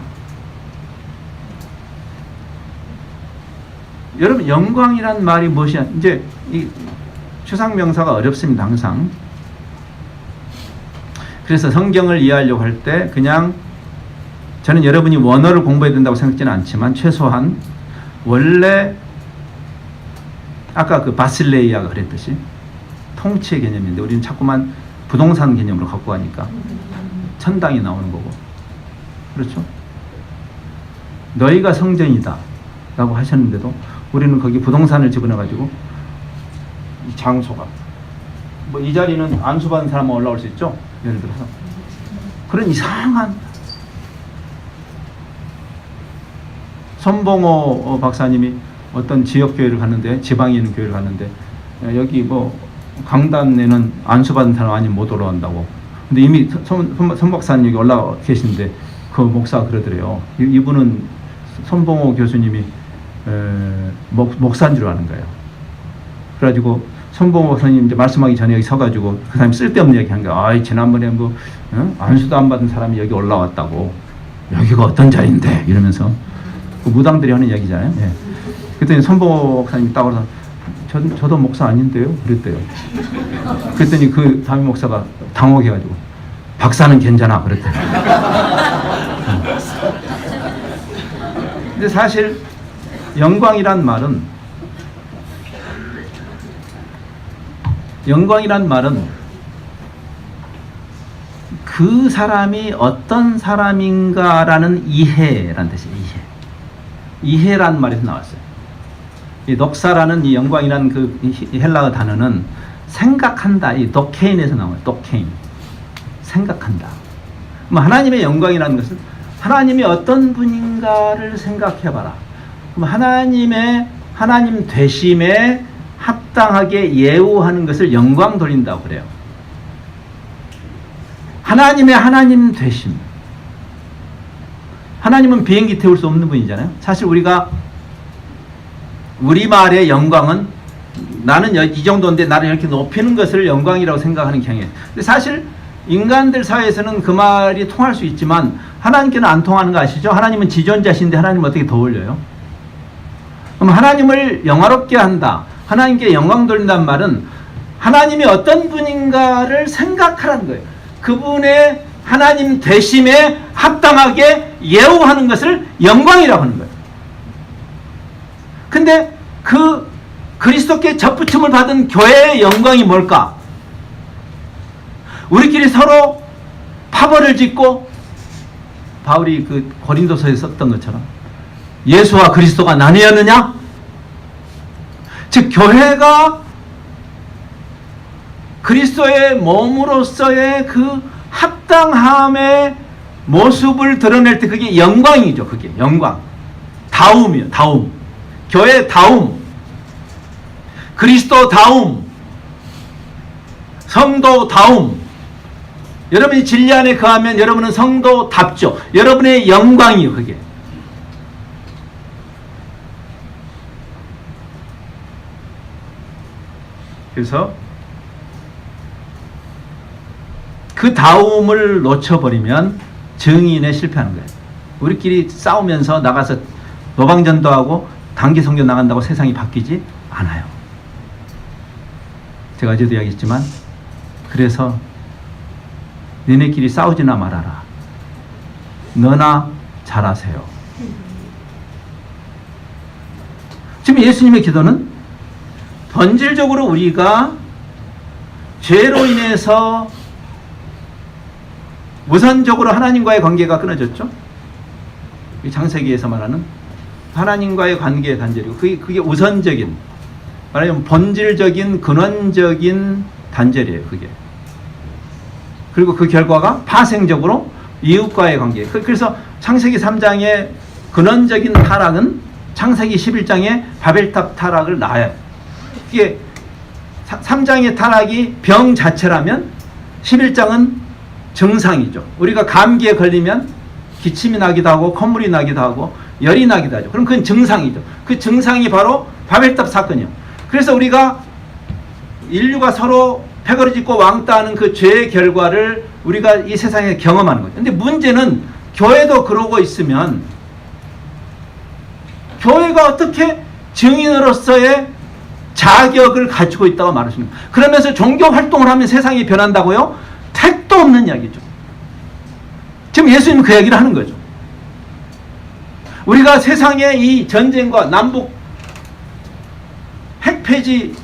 여러분, 영광이란 말이 무엇이냐? 이제 이 추상 명사가 어렵습니다, 항상. 그래서 성경을 이해하려고 할 때 그냥 저는 여러분이 원어를 공부해야 된다고 생각지는 않지만 최소한 원래 아까 그 바실레이아가 그랬듯이 통치의 개념인데 우리는 자꾸만 부동산 개념으로 갖고 가니까 천당이 나오는 거고, 그렇죠? 너희가 성전이다 라고 하셨는데도 우리는 거기 부동산을 집어넣어 가지고 이 장소가 뭐 이 자리는 안수받은 사람만 올라올 수 있죠, 예를 들어서. 그런 이상한 손봉호 박사님이 어떤 지역교회를 갔는데, 지방에 있는 교회를 갔는데, 여기 뭐 강단에는 안수받은 사람 아니면 못 올라온다고. 근데 이미 손 박사님 여기 올라와 계신데 그 목사가 그러더래요. 이분은 손봉호 교수님이 목사인 줄 아는 거예요. 그래가지고 손봉호 목사님 이제 말씀하기 전에 여기 서가지고 그 사람이 쓸데없는 얘기 한 거예요. 아이, 지난번에 뭐 안수도 안 받은 사람이 여기 올라왔다고. 여기가 어떤 자리인데 이러면서 그 무당들이 하는 얘기잖아요. 예. 그랬더니 손봉호 목사님이 딱 그래서 저도 목사 아닌데요? 그랬대요. 그랬더니 그 담임 목사가 당혹해가지고 박사는 괜찮아 그랬대요. 근데 사실 영광이란 말은 그 사람이 어떤 사람인가라는 이해라는 뜻이에요. 이해라는 말에서 나왔어요. 이 녹사라는 이 영광이라는 그 헬라어 단어는 생각한다. 이 도케인에서 나와요. 도케인. 생각한다. 그럼 하나님의 영광이라는 것은 하나님이 어떤 분인가를 생각해봐라. 그럼 하나님 되심에 합당하게 예우하는 것을 영광 돌린다고 그래요. 하나님 되심. 하나님은 비행기 태울 수 없는 분이잖아요. 사실 우리말의 영광은 나는 이 정도인데 나를 이렇게 높이는 것을 영광이라고 생각하는 경향이에요. 근데 사실 인간들 사이에서는 그 말이 통할 수 있지만 하나님께는 안 통하는 거 아시죠? 하나님은 지존자신데 하나님은 어떻게 더 올려요? 그럼 하나님을 영화롭게 한다, 하나님께 영광 돌린다는 말은 하나님이 어떤 분인가를 생각하라는 거예요. 그분의 하나님 되심에 합당하게 예우하는 것을 영광이라고 하는 거예요. 근데 그 그리스도께 접붙임을 받은 교회의 영광이 뭘까? 우리끼리 서로 파벌을 짓고 바울이 그 고린도서에 썼던 것처럼 예수와 그리스도가 나뉘었느냐? 즉 교회가 그리스도의 몸으로서의 그 합당함의 모습을 드러낼 때 그게 영광이죠. 그게 영광. 다움이요. 다움. 교회 다움. 그리스도 다움. 성도 다움. 여러분이 진리 안에 거하면 여러분은 성도답죠. 여러분의 영광이요. 그게. 그래서 그 다움을 놓쳐버리면 증인에 실패하는 거예요. 우리끼리 싸우면서 나가서 노방전도 하고 단기 성전 나간다고 세상이 바뀌지 않아요. 제가 어제도 이야기했지만 그래서 너네끼리 싸우지나 말아라. 너나 잘하세요. 지금 예수님의 기도는 본질적으로 우리가 죄로 인해서 우선적으로 하나님과의 관계가 끊어졌죠. 창세기에서 말하는 하나님과의 관계의 단절이고 그게 우선적인, 말하자면 본질적인 근원적인 단절이에요. 그게. 그리고 그 결과가 파생적으로 이웃과의 관계. 그래서 창세기 3장의 근원적인 타락은 창세기 11장의 바벨탑 타락을 낳아요. 이게 3장의 타락이 병 자체라면 11장은 증상이죠. 우리가 감기에 걸리면 기침이 나기도 하고 콧물이 나기도 하고 열이 나기도 하죠. 그럼 그건 증상이죠. 그 증상이 바로 바벨탑 사건이에요. 그래서 우리가 인류가 서로 패거리 짚고 왕따하는 그 죄의 결과를 우리가 이 세상에 경험하는 거죠. 근데 문제는 교회도 그러고 있으면 교회가 어떻게 증인으로서의 자격을 가지고 있다고 말하십니까? 그러면서 종교 활동을 하면 세상이 변한다고요? 택도 없는 이야기죠. 지금 예수님은 그 얘기를 하는 거죠. 우리가 세상의 이 전쟁과 남북 핵폐지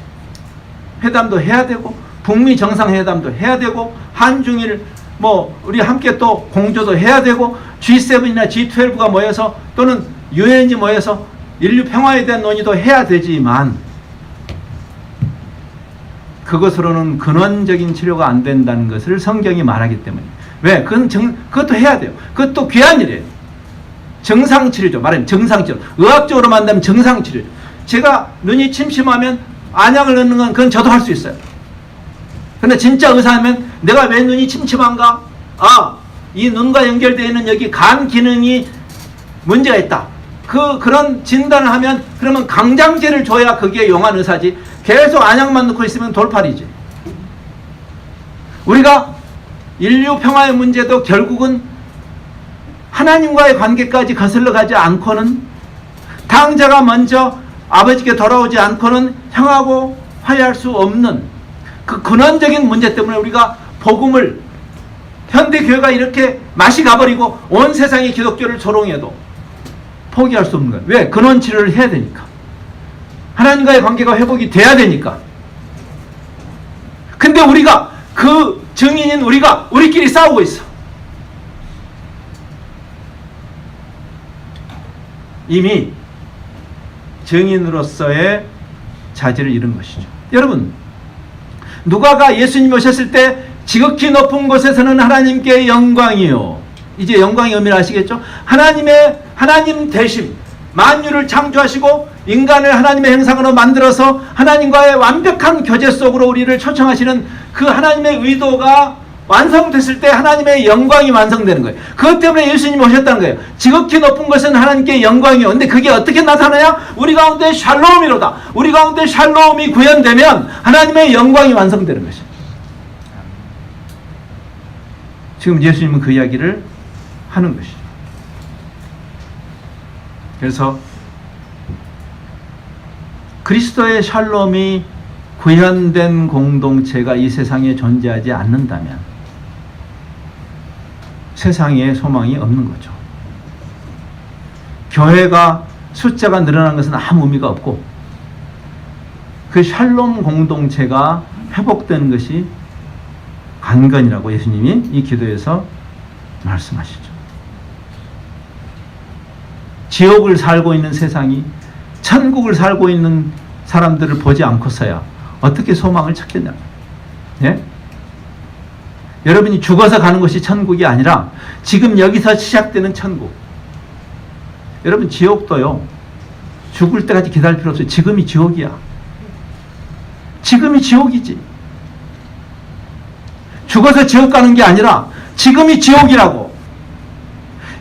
회담도 해야 되고 북미 정상회담도 해야 되고 한중일 우리 함께 또 공조도 해야 되고 G7이나 G12가 모여서 또는 유엔이 모여서 인류 평화에 대한 논의도 해야 되지만 그것으로는 근원적인 치료가 안 된다는 것을 성경이 말하기 때문에 왜? 그것도 해야 돼요. 그것도 귀한 일이에요. 정상치료죠. 말하면 정상치료. 의학적으로 만나면 정상치료죠. 제가 눈이 침침하면 안약을 넣는 건 그건 저도 할 수 있어요. 근데 진짜 의사하면 내가 왜 눈이 침침한가? 이 눈과 연결되어 있는 여기 간 기능이 문제가 있다. 그런 진단을 하면 그러면 강장제를 줘야 그게 용한 의사지. 계속 안약만 넣고 있으면 돌팔이지. 우리가 인류 평화의 문제도 결국은 하나님과의 관계까지 거슬러 가지 않고는 당자가 먼저 아버지께 돌아오지 않고는 향하고 화해할 수 없는 그 근원적인 문제 때문에 우리가 복음을 현대교회가 이렇게 맛이 가버리고 온 세상이 기독교를 조롱해도 포기할 수 없는 거예요. 왜? 근원 치료를 해야 되니까. 하나님과의 관계가 회복이 돼야 되니까. 근데 우리가 그 증인인 우리끼리 싸우고 있어. 이미 증인으로서의 자질을 잃은 것이죠. 여러분, 누가가 예수님 오셨을 때 지극히 높은 곳에서는 하나님께 영광이요. 이제 영광의 의미를 아시겠죠? 하나님 대심, 만유를 창조하시고 인간을 하나님의 형상으로 만들어서 하나님과의 완벽한 교제 속으로 우리를 초청하시는 그 하나님의 의도가 완성됐을 때 하나님의 영광이 완성되는 거예요. 그것 때문에 예수님이 오셨다는 거예요. 지극히 높은 것은 하나님께 영광이요. 근데 그게 어떻게 나타나냐? 우리 가운데 샬롬이로다. 우리 가운데 샬롬이 구현되면 하나님의 영광이 완성되는 것이죠. 지금 예수님은 그 이야기를 하는 것이죠. 그래서 그리스도의 샬롬이 구현된 공동체가 이 세상에 존재하지 않는다면 세상에 소망이 없는 거죠. 교회가 숫자가 늘어난 것은 아무 의미가 없고 그 샬롬 공동체가 회복되는 것이 관건이라고 예수님이 이 기도에서 말씀하시죠. 지옥을 살고 있는 세상이 천국을 살고 있는 사람들을 보지 않고서야 어떻게 소망을 찾겠냐. 예? 여러분이 죽어서 가는 것이 천국이 아니라 지금 여기서 시작되는 천국. 여러분, 지옥도요, 죽을 때까지 기다릴 필요 없어요. 지금이 지옥이야. 지금이 지옥이지. 죽어서 지옥 가는 게 아니라 지금이 지옥이라고.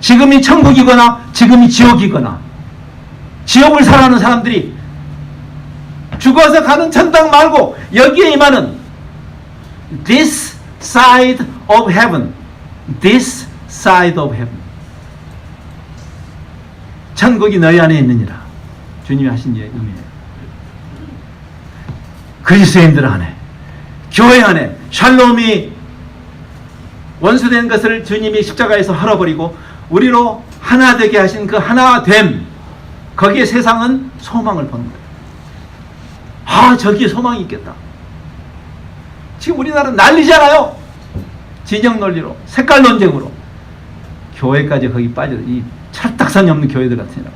지금이 천국이거나 지금이 지옥이거나. 지옥을 살아가는 사람들이 죽어서 가는 천당 말고 여기에 임하는 this side of heaven, this side of heaven. 천국이 너희 안에 있느니라. 주님이 하신 의미예요. 그리스도인들 안에, 교회 안에 샬롬이 원수된 것을 주님이 십자가에서 헐어버리고 우리로 하나 되게 하신 그 하나됨, 거기에 세상은 소망을 보는 거예요. 저기에 소망이 있겠다. 지금 우리나라 난리잖아요. 진영 논리로, 색깔 논쟁으로. 교회까지 거기 빠져, 이 찰떡선이 없는 교회들 같으니라.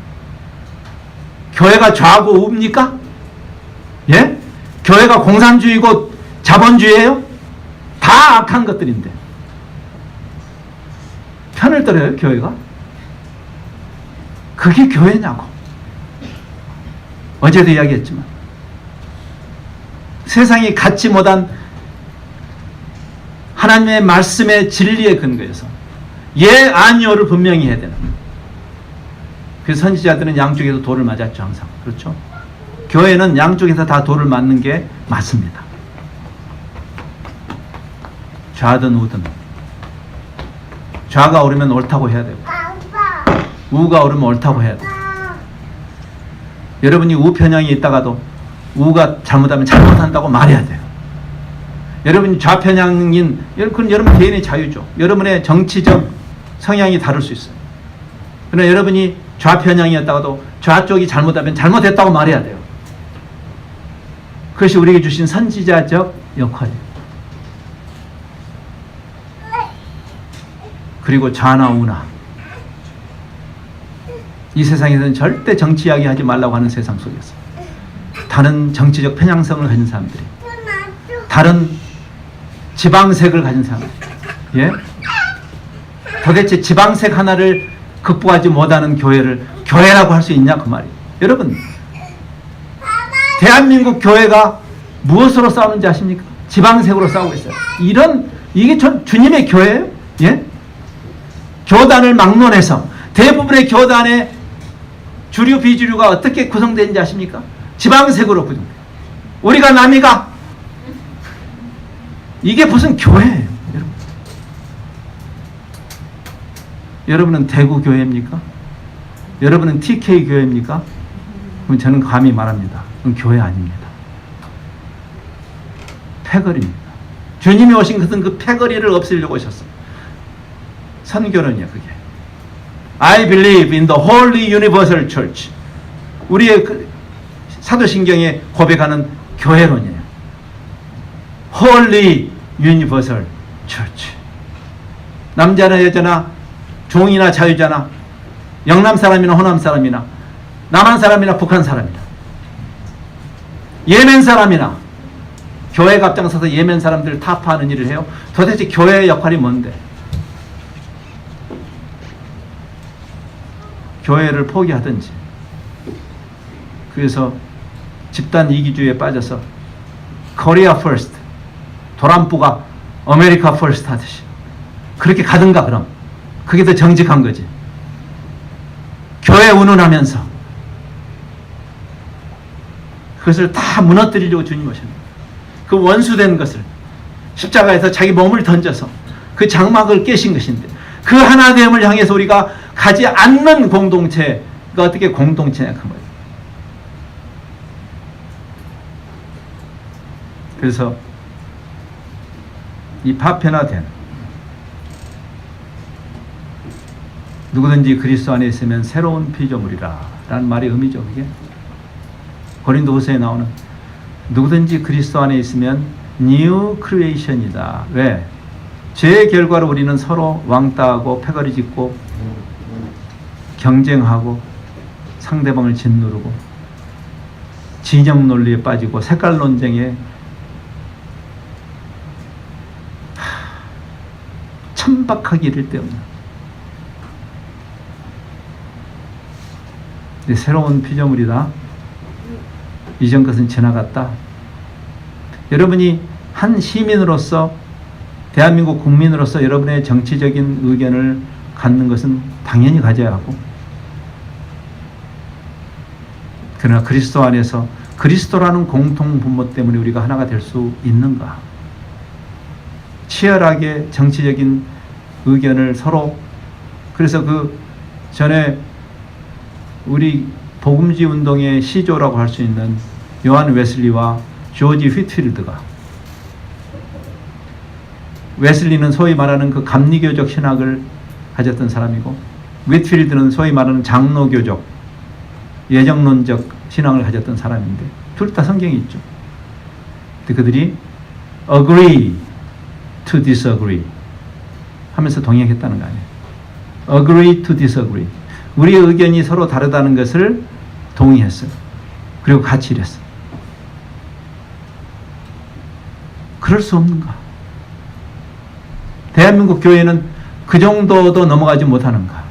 교회가 좌고 우입니까? 예? 교회가 공산주의고 자본주의예요? 다 악한 것들인데 편을 들어요, 교회가? 그게 교회냐고. 어제도 이야기했지만 세상이 갖지 못한 하나님의 말씀의 진리의 근거에서 예, 아니오를 분명히 해야 되는 거예요. 그래서 선지자들은 양쪽에서 돌을 맞았죠, 항상. 그렇죠? 교회는 양쪽에서 다 돌을 맞는 게 맞습니다. 좌든 우든. 좌가 오르면 옳다고 해야 되고 우가 오르면 옳다고 해야 돼요. 여러분이 우편향이 있다가도 우가 잘못하면 잘못한다고 말해야 돼요. 여러분이 좌편향인, 그건 여러분 개인의 자유죠. 여러분의 정치적 성향이 다를 수 있어요. 그러나 여러분이 좌편향이었다가도 좌쪽이 잘못하면 잘못했다고 말해야 돼요. 그것이 우리에게 주신 선지자적 역할이에요. 그리고 좌나 우나. 이 세상에서는 절대 정치 이야기 하지 말라고 하는 세상 속에서 다른 정치적 편향성을 가진 사람들이, 다른 지방색을 가진 사람들, 예? 도대체 지방색 하나를 극복하지 못하는 교회를 교회라고 할 수 있냐 그 말이에요. 여러분, 대한민국 교회가 무엇으로 싸우는지 아십니까? 지방색으로 싸우고 있어요. 이게 주님의 교회예요? 예? 교단을 막론해서 대부분의 교단의 주류 비주류가 어떻게 구성되는지 아십니까? 지방색으로 구성돼요. 우리가 남이가 이게 무슨 교회예요, 여러분? 여러분은 대구 교회입니까? 여러분은 TK 교회입니까? 그럼 저는 감히 말합니다. 그건 교회 아닙니다. 패거리입니다. 주님이 오신 것은 그 패거리를 없애려고 오셨어요. 선교론이야, 그게. I believe in the Holy Universal Church. 우리의 사도신경에 고백하는 교회론이에요. Holy Universal Church. 남자나 여자나 종이나 자유자나 영남 사람이나 호남 사람이나 남한 사람이나 북한 사람이나 예멘 사람이나 교회가 앞장서서 예멘 사람들을 타파하는 일을 해요. 도대체 교회의 역할이 뭔데? 교회를 포기하든지, 그래서 집단 이기주의에 빠져서 코리아 퍼스트, 도란부가 아메리카 퍼스트 하듯이 그렇게 가든가. 그럼 그게 더 정직한 거지. 교회 운운하면서 그것을 다 무너뜨리려고 주님 오셨습니다. 그 원수된 것을 십자가에서 자기 몸을 던져서 그 장막을 깨신 것인데, 그 하나됨을 향해서 우리가 가지 않는 공동체가 어떻게 공동체냐 그 말이에요. 그래서 이 파편화된, 누구든지 그리스도 안에 있으면 새로운 피조물이라 라는 말의 의미죠. 그게 고린도후서에 나오는 누구든지 그리스도 안에 있으면 new creation이다. 왜? 죄의 결과로 우리는 서로 왕따하고 패거리 짓고 경쟁하고 상대방을 짓누르고 진영 논리에 빠지고 색깔 논쟁에 천박하기 이를 데 없는, 새로운 피조물이다. 이전 것은 지나갔다. 여러분이 한 시민으로서, 대한민국 국민으로서 여러분의 정치적인 의견을 갖는 것은 당연히 가져야 하고, 그러나 그리스도 안에서 그리스도라는 공통 분모 때문에 우리가 하나가 될 수 있는가? 치열하게 정치적인 의견을 서로, 그래서 그 전에 우리 복음지 운동의 시조라고 할 수 있는 요한 웨슬리와 조지 휘트필드가, 웨슬리는 소위 말하는 그 감리교적 신학을 가졌던 사람이고, 휘트필드는 소위 말하는 장로교적 예정론적 신앙을 가졌던 사람인데, 둘 다 성경에 있죠. 근데 그들이 agree to disagree 하면서 동행했다는 거 아니에요. agree to disagree. 우리의 의견이 서로 다르다는 것을 동의했어요. 그리고 같이 일했어요. 그럴 수 없는가? 대한민국 교회는 그 정도도 넘어가지 못하는가?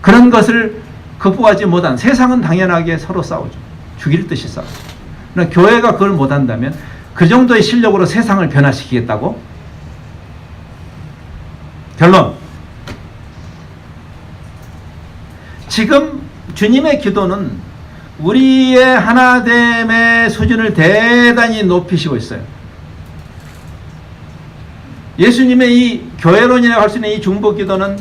그런 것을 극복하지 못한, 세상은 당연하게 서로 싸우죠. 죽일 듯이 싸우죠. 그러나 교회가 그걸 못한다면 그 정도의 실력으로 세상을 변화시키겠다고? 결론, 지금 주님의 기도는 우리의 하나됨의 수준을 대단히 높이시고 있어요. 예수님의 이 교회론이라고 할 수 있는 이 중보기도는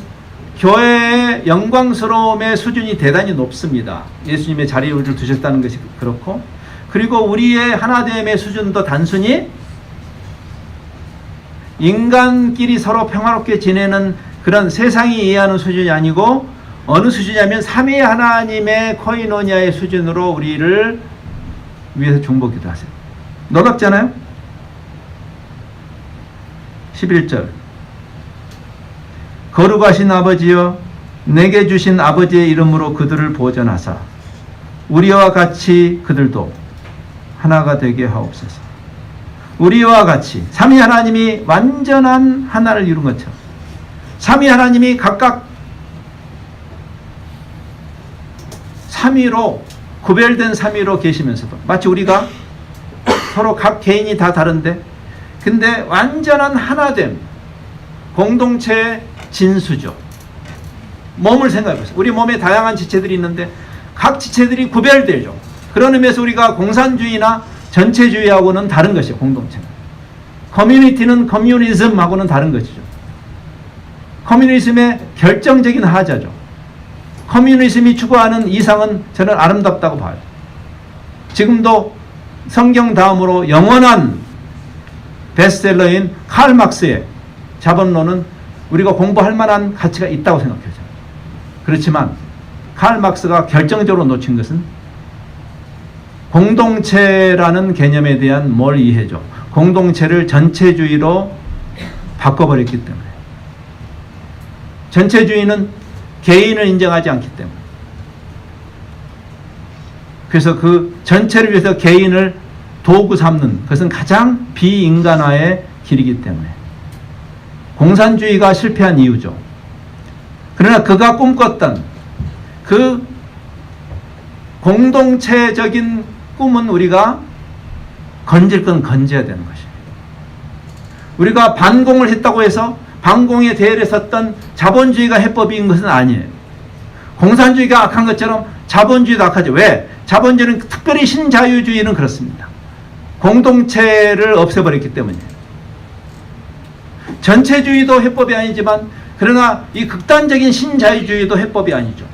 교회의 영광스러움의 수준이 대단히 높습니다. 예수님의 자리에 우리를 두셨다는 것이 그렇고, 그리고 우리의 하나됨의 수준도 단순히 인간끼리 서로 평화롭게 지내는 그런 세상이 이해하는 수준이 아니고 어느 수준이냐면 삼위 하나님의 코이노니아의 수준으로 우리를 위해서 중보기도 하세요. 놀랍잖아요? 11절 거룩하신 아버지여 내게 주신 아버지의 이름으로 그들을 보전하사 우리와 같이 그들도 하나가 되게 하옵소서. 우리와 같이 삼위 하나님이 완전한 하나를 이룬 것처럼 삼위 하나님이 각각 삼위로 구별된 삼위로 계시면서도 마치 우리가 서로 각 개인이 다 다른데 근데 완전한 하나됨 공동체의 진수죠. 몸을 생각해 보세요. 우리 몸에 다양한 지체들이 있는데 각 지체들이 구별되죠. 그런 의미에서 우리가 공산주의나 전체주의하고는 다른 것이에요. 공동체는. 커뮤니티는 커뮤니즘하고는 다른 것이죠. 커뮤니즘의 결정적인 하자죠. 커뮤니즘이 추구하는 이상은 저는 아름답다고 봐요. 지금도 성경 다음으로 영원한 베스트셀러인 칼 막스의 자본론은 우리가 공부할 만한 가치가 있다고 생각해요. 그렇지만 칼 막스가 결정적으로 놓친 것은 공동체라는 개념에 대한 뭘 이해죠. 공동체를 전체주의로 바꿔버렸기 때문에. 전체주의는 개인을 인정하지 않기 때문에. 그래서 그 전체를 위해서 개인을 도구 삼는 것은 가장 비인간화의 길이기 때문에 공산주의가 실패한 이유죠. 그러나 그가 꿈꿨던 그 공동체적인 꿈은 우리가 건질 건 건져야 되는 것이에요. 우리가 반공을 했다고 해서 반공의 대열에 섰던 자본주의가 해법인 것은 아니에요. 공산주의가 악한 것처럼 자본주의도 악하죠. 왜? 자본주의는 특별히 신자유주의는 그렇습니다. 공동체를 없애버렸기 때문이에요. 전체주의도 해법이 아니지만 그러나 이 극단적인 신자유주의도 해법이 아니죠.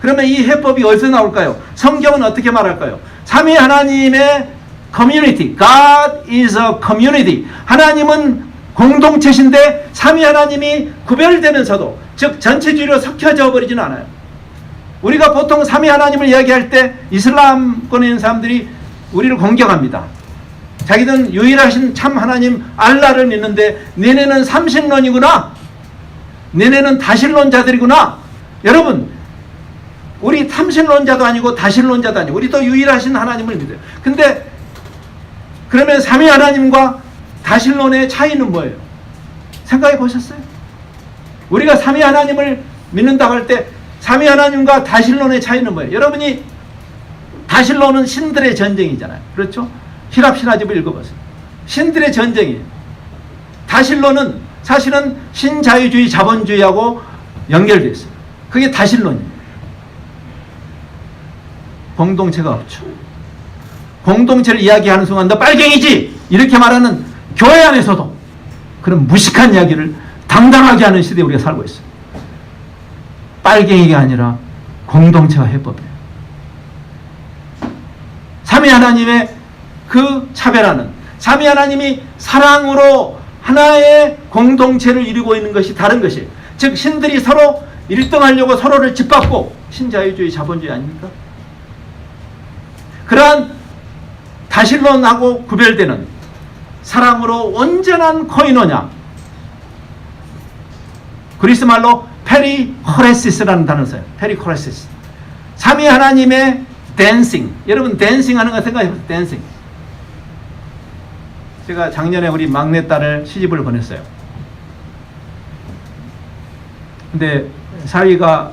그러면 이 해법이 어디서 나올까요? 성경은 어떻게 말할까요? 삼위 하나님의 커뮤니티, God is a community. 하나님은 공동체신데 삼위 하나님이 구별되면서도 즉 전체주의로 섞여져 버리지는 않아요. 우리가 보통 삼위 하나님을 이야기할 때 이슬람권에 있는 사람들이 우리를 공격합니다. 자기들은 유일하신 참 하나님 알라를 믿는데 너네는 삼신론이구나. 너네는 다신론자들이구나. 여러분 우리 삼신론자도 아니고 다신론자도 아니고 우리도 유일하신 하나님을 믿어요. 근데 그러면 삼위 하나님과 다신론의 차이는 뭐예요? 생각해 보셨어요? 우리가 삼위 하나님을 믿는다고 할 때 삼위 하나님과 다신론의 차이는 뭐예요? 여러분이 다신론은 신들의 전쟁이잖아요. 그렇죠? 히랍 신화집을 읽어보세요. 신들의 전쟁이에요. 다신론은 사실은 신자유주의 자본주의하고 연결되어 있어요. 그게 다신론이에요. 공동체가 없죠. 공동체를 이야기하는 순간 너 빨갱이지! 이렇게 말하는 교회 안에서도 그런 무식한 이야기를 당당하게 하는 시대에 우리가 살고 있어요. 빨갱이가 아니라 공동체가 해법이에요. 삼위 하나님의 그 차별하는 삼위 하나님이 사랑으로 하나의 공동체를 이루고 있는 것이 다른 것이에요. 즉 신들이 서로 1등하려고 서로를 짓밟고 신자유주의 자본주의 아닙니까? 그러한 다신론하고 구별되는 사랑으로 온전한 코이노냐, 그리스 말로 페리코레시스라는 단어를 써요. 페리코레시스. 삼위 하나님의 댄싱. 여러분 댄싱 하는 거 생각해보세요. 댄싱. 제가 작년에 우리 막내딸을 시집을 보냈어요. 근데 사위가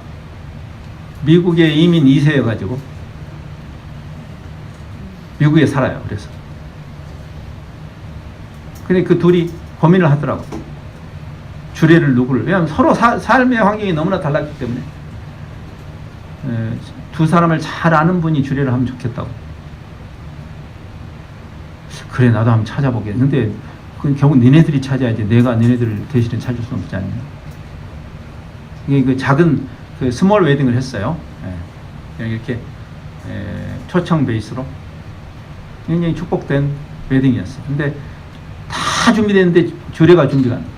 미국에 이민 2세여가지고 미국에 살아요. 그래서 근데 그 둘이 고민을 하더라고요. 주례를 누구를. 왜냐하면 서로 삶의 환경이 너무나 달랐기 때문에 두 사람을 잘 아는 분이 주례를 하면 좋겠다고. 그래 나도 한번 찾아보게. 근데 그건 결국 니네들이 찾아야지. 내가 니네들을 대신에 찾을 수는 없지 않냐. 이게 그 작은 그 스몰 웨딩을 했어요. 예. 그냥 이렇게 초청 베이스로 굉장히 축복된 웨딩이었어요. 근데 다 준비됐는데 주례가 준비가 안 돼.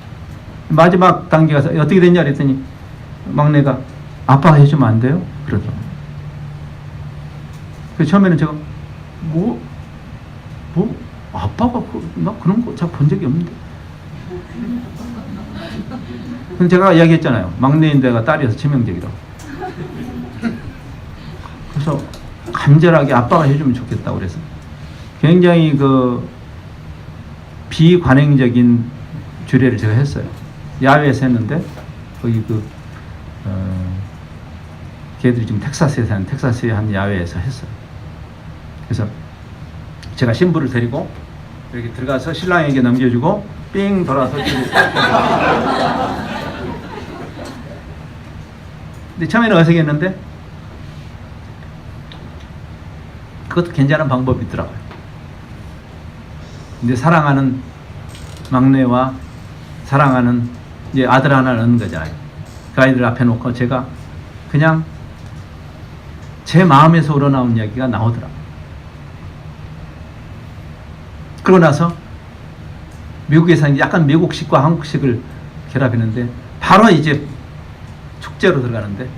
마지막 단계 가서 어떻게 됐냐 그랬더니 막내가 아빠가 해주면 안 돼요? 그러더라고요. 그래서 처음에는 제가 아빠가 나 그런 거 잘 본 적이 없는데. 그럼 제가 이야기했잖아요. 막내인데가 딸이어서 치명적이라고. 그래서 간절하게 아빠가 해주면 좋겠다고 그래서 굉장히 그 비관행적인 주례를 제가 했어요. 야외에서 했는데 거기 걔들이 지금 텍사스에 사는 텍사스의 한 야외에서 했어요. 그래서 제가 신부를 데리고 이렇게 들어가서 신랑에게 넘겨주고 삥 돌아서 근데 처음에는 어색했는데 그것도 괜찮은 방법이 있더라고요. 근데 사랑하는 막내와 사랑하는 이제 아들 하나 낳는 거잖아요. 그 아이들 앞에 놓고 제가 그냥 제 마음에서 우러나온 이야기가 나오더라고요. 그러고 나서 미국에서 약간 미국식과 한국식을 결합했는데 바로 이제 축제로 들어가는데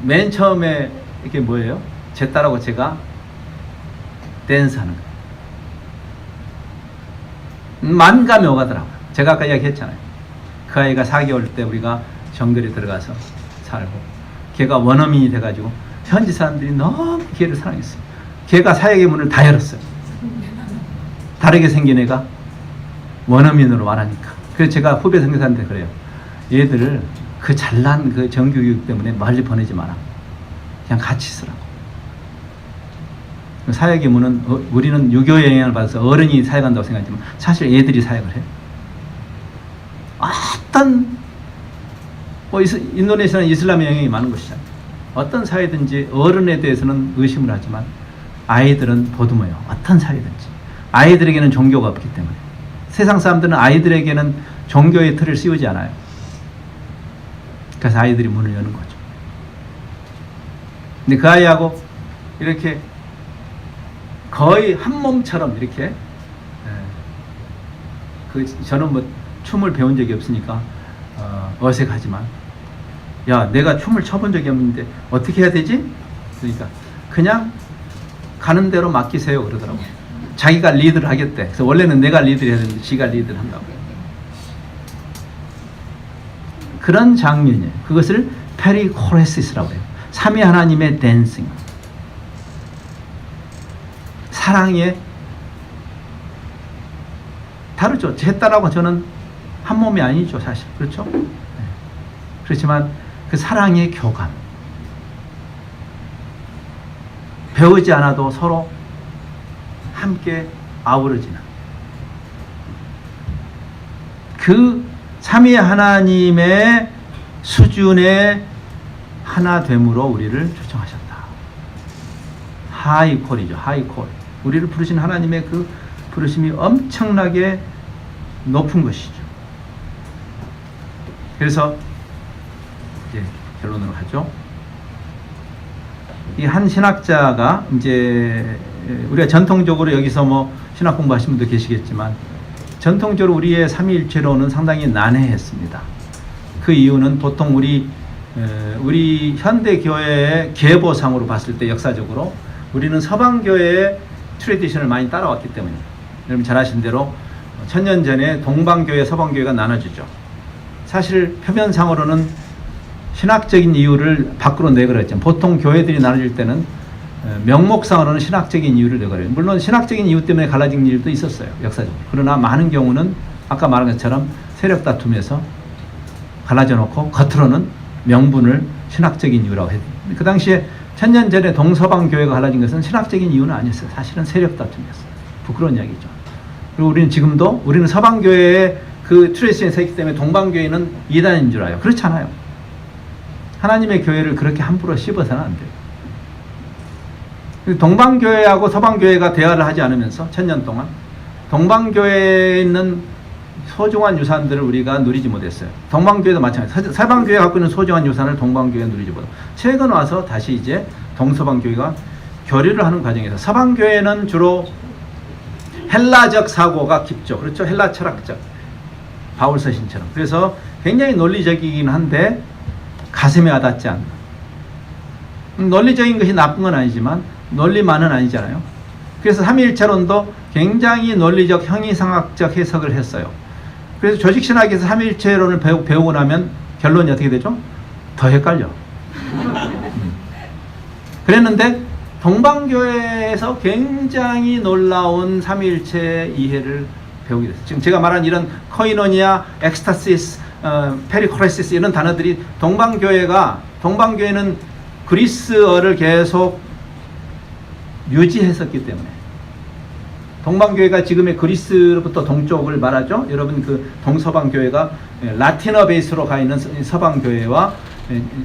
맨 처음에 이게 뭐예요? 제 딸하고 제가 댄스하는 거예요. 만감이 오가더라고요. 제가 아까 이야기했잖아요. 그 아이가 4개월 때 우리가 정글에 들어가서 살고 걔가 원어민이 돼가지고 현지 사람들이 너무 걔를 사랑했어요. 걔가 사역의 문을 다 열었어요. 다르게 생긴 애가 원어민으로 말하니까. 그래서 제가 후배 선교사한테 그래요. 얘들을 그 잘난 그 정규교육 때문에 멀리 보내지 마라. 그냥 같이 있으라고. 사역의 문은 우리는 유교의 영향을 받아서 어른이 사역한다고 생각하지만 사실 애들이 사역을 해요. 어떤 인도네시아는 이슬람의 영향이 많은 곳이잖아요. 어떤 사회든지 어른에 대해서는 의심을 하지만 아이들은 보듬어요. 어떤 사회든지. 아이들에게는 종교가 없기 때문에. 세상 사람들은 아이들에게는 종교의 틀을 씌우지 않아요. 그래서 아이들이 문을 여는 거죠. 근데 그 아이하고 이렇게 거의 한 몸처럼 이렇게 저는 뭐 춤을 배운 적이 없으니까 어색하지만 야 내가 춤을 춰본 적이 없는데 어떻게 해야 되지? 그러니까 그냥 가는 대로 맡기세요 그러더라고요. 자기가 리드를 하겠대. 그래서 원래는 내가 리드를 해야 되는데 지가 리드를 한다고. 그런 장면이에요. 그것을 페리코레시스라고 해요. 삼위 하나님의 댄싱. 사랑의 다르죠. 제 딸하고 저는 한 몸이 아니죠, 사실. 그렇죠? 네. 그렇지만 그 사랑의 교감. 배우지 않아도 서로 함께 아우러지는 그 삼위 하나님의 수준의 하나됨으로 우리를 초청하셨다. 하이콜이죠. 하이콜. 우리를 부르신 하나님의 그 부르심이 엄청나게 높은 것이죠. 그래서 이제 결론으로 하죠. 이 한 신학자가 이제 우리가 전통적으로 여기서 뭐 신학 공부하신 분도 계시겠지만 전통적으로 우리의 삼위일체론은 상당히 난해했습니다. 그 이유는 보통 우리 현대 교회의 계보상으로 봤을 때 역사적으로 우리는 서방 교회의 트레디션을 많이 따라왔기 때문에 여러분 잘 아신 대로 천년 전에 동방교회, 서방교회가 나눠지죠. 사실 표면상으로는 신학적인 이유를 밖으로 내걸었죠. 보통 교회들이 나눠질 때는 명목상으로는 신학적인 이유를 내걸어요. 물론 신학적인 이유 때문에 갈라진 일도 있었어요. 역사적으로. 그러나 많은 경우는 아까 말한 것처럼 세력 다툼에서 갈라져 놓고 겉으로는 명분을 신학적인 이유라고 해요. 그 당시에 천년 전에 동서방 교회가 갈라진 것은 신학적인 이유는 아니었어요. 사실은 세력 다툼이었어요. 부끄러운 이야기죠. 그리고 우리는 지금도 우리는 서방 교회의 그 트레디션에 서 있기 때문에 동방 교회는 이단인 줄 알아요. 그렇지 않아요. 하나님의 교회를 그렇게 함부로 씹어서는 안 돼요. 동방 교회하고 서방 교회가 대화를 하지 않으면서 천년 동안 동방 교회에 있는 소중한 유산들을 우리가 누리지 못했어요. 동방교회도 마찬가지. 서방교회가 갖고 있는 소중한 유산을 동방교회가 누리지 못하고, 최근 와서 다시 이제 동서방교회가 교류를 하는 과정에서, 서방교회는 주로 헬라적 사고가 깊죠. 그렇죠. 헬라 철학적. 바울 서신처럼. 그래서 굉장히 논리적이긴 한데 가슴에 와닿지 않는. 논리적인 것이 나쁜 건 아니지만 논리만은 아니잖아요. 그래서 삼위일체론도 굉장히 논리적 형이상학적 해석을 했어요. 그래서 조직신학에서 삼위일체론을 배우고 나면 결론이 어떻게 되죠? 더 헷갈려. 그랬는데 동방교회에서 굉장히 놀라운 삼위일체 이해를 배우게 됐어요. 지금 제가 말한 이런 코이노니아, 엑스타시스, 페리코레시스 이런 단어들이 동방교회는 그리스어를 계속 유지했었기 때문에, 동방교회가 지금의 그리스로부터 동쪽을 말하죠. 여러분 그 동서방교회가 라틴어 베이스로 가 있는 서방교회와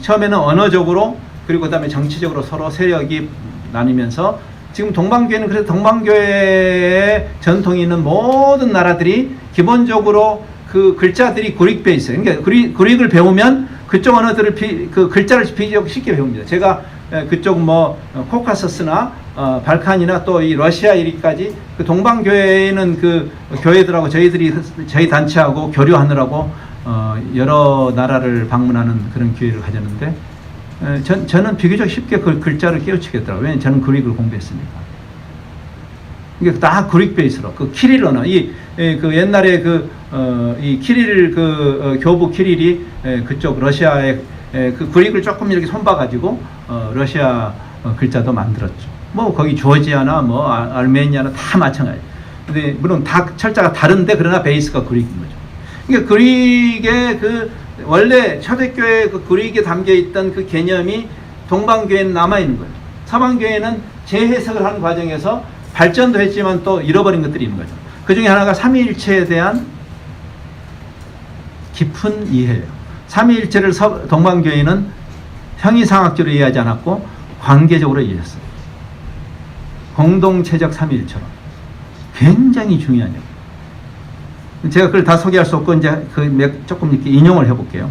처음에는 언어적으로 그리고 그 다음에 정치적으로 서로 세력이 나뉘면서, 지금 동방교회는 그래서 동방교회의 전통이 있는 모든 나라들이 기본적으로 그 글자들이 그릭 베이스, 그러니까 그릭을 배우면 그쪽 언어들을 그 글자를 쉽게 배웁니다. 제가 그쪽 뭐 코카서스나 발칸이나 또 이 러시아 이리까지 그 동방교회에는 그 교회들하고 저희 단체하고 교류하느라고 여러 나라를 방문하는 그런 기회를 가졌는데, 저는 비교적 쉽게 그 글자를 깨우치겠더라고요. 왜냐하면 저는 그릭을 공부했으니까. 그러니까 다 그릭 베이스로 그 키릴 언어, 그 옛날에 이 키릴 교부 키릴이 그쪽 러시아의 그 그릭을 조금 이렇게 손봐가지고 러시아 글자도 만들었죠. 뭐 거기 조지아나 뭐 아르메니아나 다 마찬가지. 근데 물론 다 철자가 다른데 그러나 베이스가 그릭인 거죠. 그러니까 그릭의 그 원래 초대교회 그 그릭에 담겨 있던 그 개념이 동방교회는 남아 있는 거예요. 서방교회는 재해석을 하는 과정에서 발전도 했지만 또 잃어버린 것들이 있는 거죠. 그 중에 하나가 삼위일체에 대한 깊은 이해예요. 삼위일체를 동방교회는 형이상학적으로 이해하지 않았고 관계적으로 이해했어요. 공동체적 삼위일체론. 굉장히 중요한 얘기예요. 제가 그걸 다 소개할 수 없고 이제 조금 이렇게 인용을 해볼게요.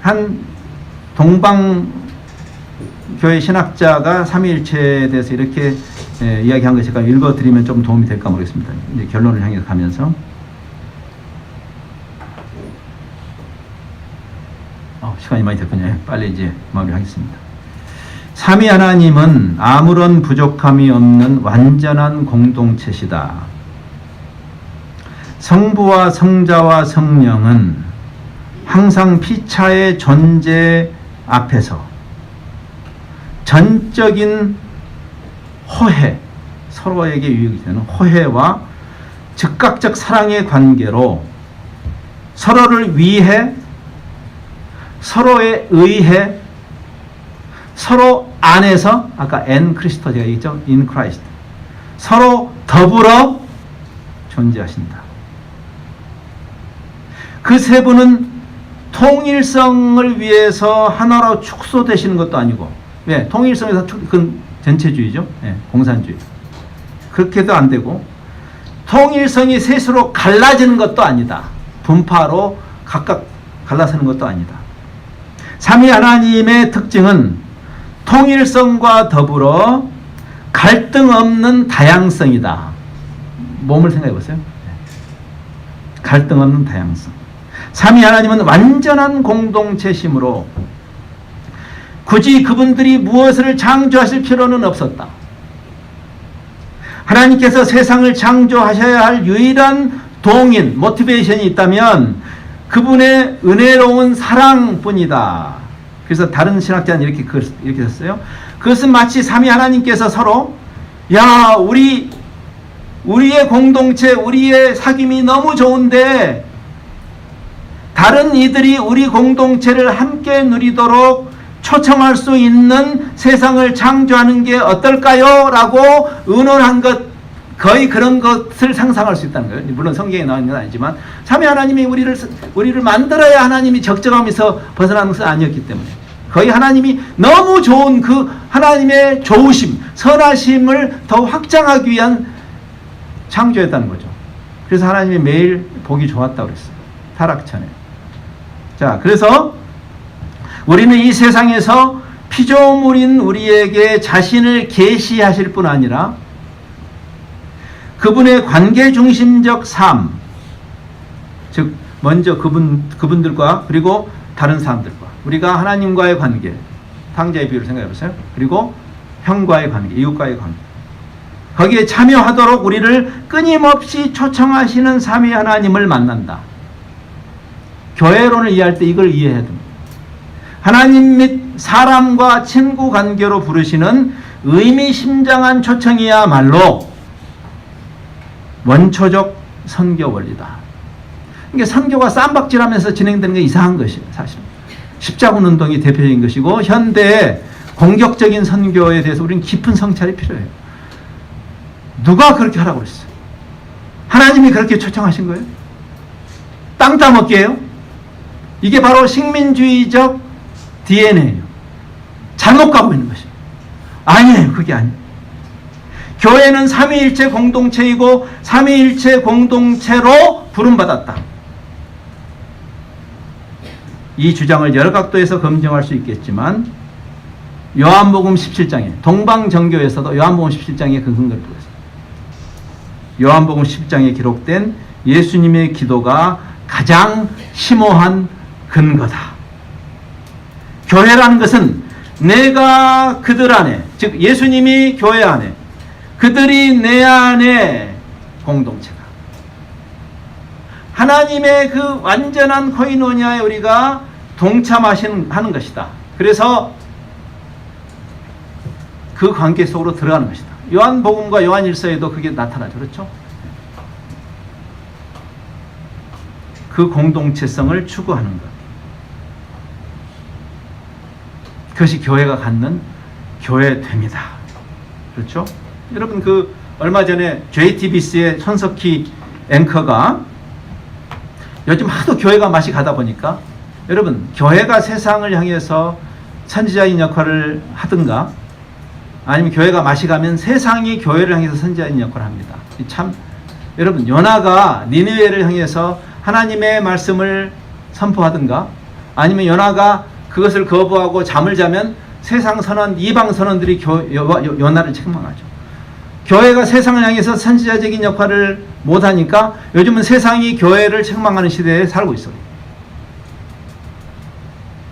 한 동방교회 신학자가 삼위일체에 대해서 이렇게 이야기한 거 제가 읽어드리면 좀 도움이 될까 모르겠습니다. 이제 결론을 향해 가면서. 시간이 많이 됐군요. 빨리 이제 마무리하겠습니다. 삼위 하나님은 아무런 부족함이 없는 완전한 공동체시다. 성부와 성자와 성령은 항상 피차의 존재 앞에서 전적인 호혜, 서로에게 유익이 되는 호혜와 즉각적 사랑의 관계로 서로를 위해, 서로에 의해, 서로 안에서, 아까 엔 크리스토 제가 얘기했죠? 인 크라이스트. 서로 더불어 존재하신다. 그 세 분은 통일성을 위해서 하나로 축소되시는 것도 아니고, 왜? 통일성에서 그건 전체주의죠. 네, 공산주의. 그렇게도 안 되고, 통일성이 셋으로 갈라지는 것도 아니다. 분파로 각각 갈라서는 것도 아니다. 삼위 하나님의 특징은 통일성과 더불어 갈등 없는 다양성이다. 몸을 생각해 보세요. 갈등 없는 다양성. 삼위 하나님은 완전한 공동체심으로 굳이 그분들이 무엇을 창조하실 필요는 없었다. 하나님께서 세상을 창조하셔야 할 유일한 동인, 모티베이션이 있다면 그분의 은혜로운 사랑뿐이다. 그래서 다른 신학자는 이렇게 썼어요. 그것은 마치 삼위 하나님께서 서로, 야, 우리의 공동체, 우리의 사귐이 너무 좋은데 다른 이들이 우리 공동체를 함께 누리도록 초청할 수 있는 세상을 창조하는 게 어떨까요? 라고 의논한 것, 거의 그런 것을 상상할 수 있다는 거예요. 물론 성경에 나온 건 아니지만 삼위 하나님이 우리를 만들어야 하나님이 적정함에서 벗어나는 것은 아니었기 때문에 거의 하나님이 너무 좋은 그 하나님의 좋으심, 선하심을 더 확장하기 위한 창조였다는 거죠. 그래서 하나님이 매일 보기 좋았다고 그랬어요. 타락전에. 자, 그래서 우리는 이 세상에서 피조물인 우리에게 자신을 계시하실 뿐 아니라 그분의 관계 중심적 삶, 즉 먼저 그분들과 그리고 다른 사람들과 우리가 하나님과의 관계, 탕자의 비유를 생각해 보세요. 그리고 형과의 관계, 이웃과의 관계, 거기에 참여하도록 우리를 끊임없이 초청하시는 삼위 하나님을 만난다. 교회론을 이해할 때 이걸 이해해야 됩니다. 하나님 및 사람과 친구 관계로 부르시는 의미심장한 초청이야말로 원초적 선교 원리다. 이게 선교가 쌈박질하면서 진행되는 게 이상한 것이에요. 사실은 십자군 운동이 대표적인 것이고 현대의 공격적인 선교에 대해서 우리는 깊은 성찰이 필요해요. 누가 그렇게 하라고 그랬어요? 하나님이 그렇게 초청하신 거예요? 땅 따먹기예요? 이게 바로 식민주의적 DNA예요. 잘못 가고 있는 것이에요. 아니에요. 그게 아니에요. 교회는 삼위일체 공동체이고 삼위일체 공동체로 부름받았다. 이 주장을 여러 각도에서 검증할 수 있겠지만 요한복음 17장에 동방정교에서도 요한복음 17장에 그 근거를 두고 있습니다. 요한복음 17장에 기록된 예수님의 기도가 가장 심오한 근거다. 교회라는 것은 내가 그들 안에, 즉 예수님이 교회 안에, 그들이 내 안에 공동체다. 하나님의 그 완전한 코이노니아에 우리가 동참하는 것이다. 그래서 그 관계 속으로 들어가는 것이다. 요한복음과 요한일서에도 그게 나타나죠. 그렇죠? 그 공동체성을 추구하는 것. 그것이 교회가 갖는 교회됨이다. 그렇죠? 여러분 그 얼마 전에 JTBC의 손석희 앵커가 요즘 하도 교회가 맛이 가다 보니까 여러분 교회가 세상을 향해서 선지자인 역할을 하든가 아니면 교회가 맛이 가면 세상이 교회를 향해서 선지자인 역할을 합니다. 참 여러분 요나가 니느웨를 향해서 하나님의 말씀을 선포하든가 아니면 요나가 그것을 거부하고 잠을 자면 세상 선언, 이방 선언들이 요나를 책망하죠. 교회가 세상을 향해서 선지자적인 역할을 못하니까 요즘은 세상이 교회를 책망하는 시대에 살고 있어요.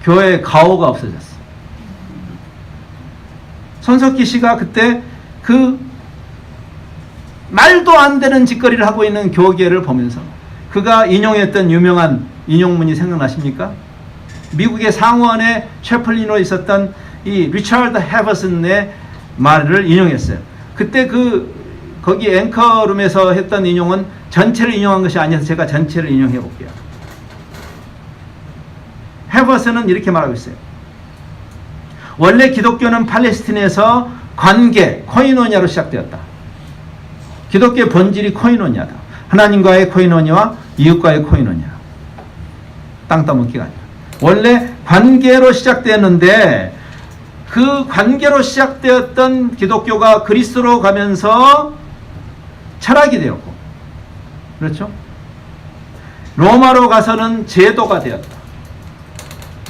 교회의 가오가 없어졌어. 손석희 씨가 그때 그 말도 안 되는 짓거리를 하고 있는 교계를 보면서 그가 인용했던 유명한 인용문이 생각나십니까? 미국의 상원의 채플린으로 있었던 이 리처드 해버슨의 말을 인용했어요. 그때 거기 앵커룸에서 했던 인용은 전체를 인용한 것이 아니어서 제가 전체를 인용해 볼게요. 해버슨은 이렇게 말하고 있어요. 원래 기독교는 팔레스틴에서 관계, 코이노니아로 시작되었다. 기독교의 본질이 코이노니아다. 하나님과의 코이노니아와 이웃과의 코이노니아. 땅 따먹기가 아니라. 원래 관계로 시작되었는데 그 관계로 시작되었던 기독교가 그리스로 가면서 철학이 되었고, 그렇죠? 로마로 가서는 제도가 되었다.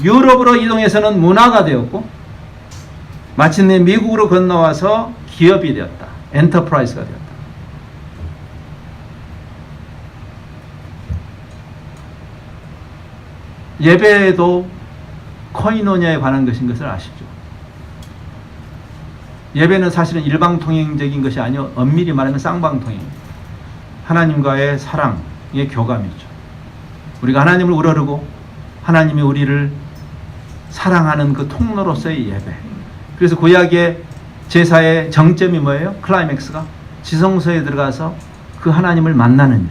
유럽으로 이동해서는 문화가 되었고, 마침내 미국으로 건너와서 기업이 되었다. 엔터프라이즈가 되었다. 예배도 코이노니아에 관한 것인 것을 아시죠? 예배는 사실은 일방통행적인 것이 아니요 엄밀히 말하면 쌍방통행. 하나님과의 사랑의 교감이죠. 우리가 하나님을 우러르고 하나님이 우리를 사랑하는 그 통로로서의 예배. 그래서 구약의 제사의 정점이 뭐예요? 클라이맥스가 지성소에 들어가서 그 하나님을 만나는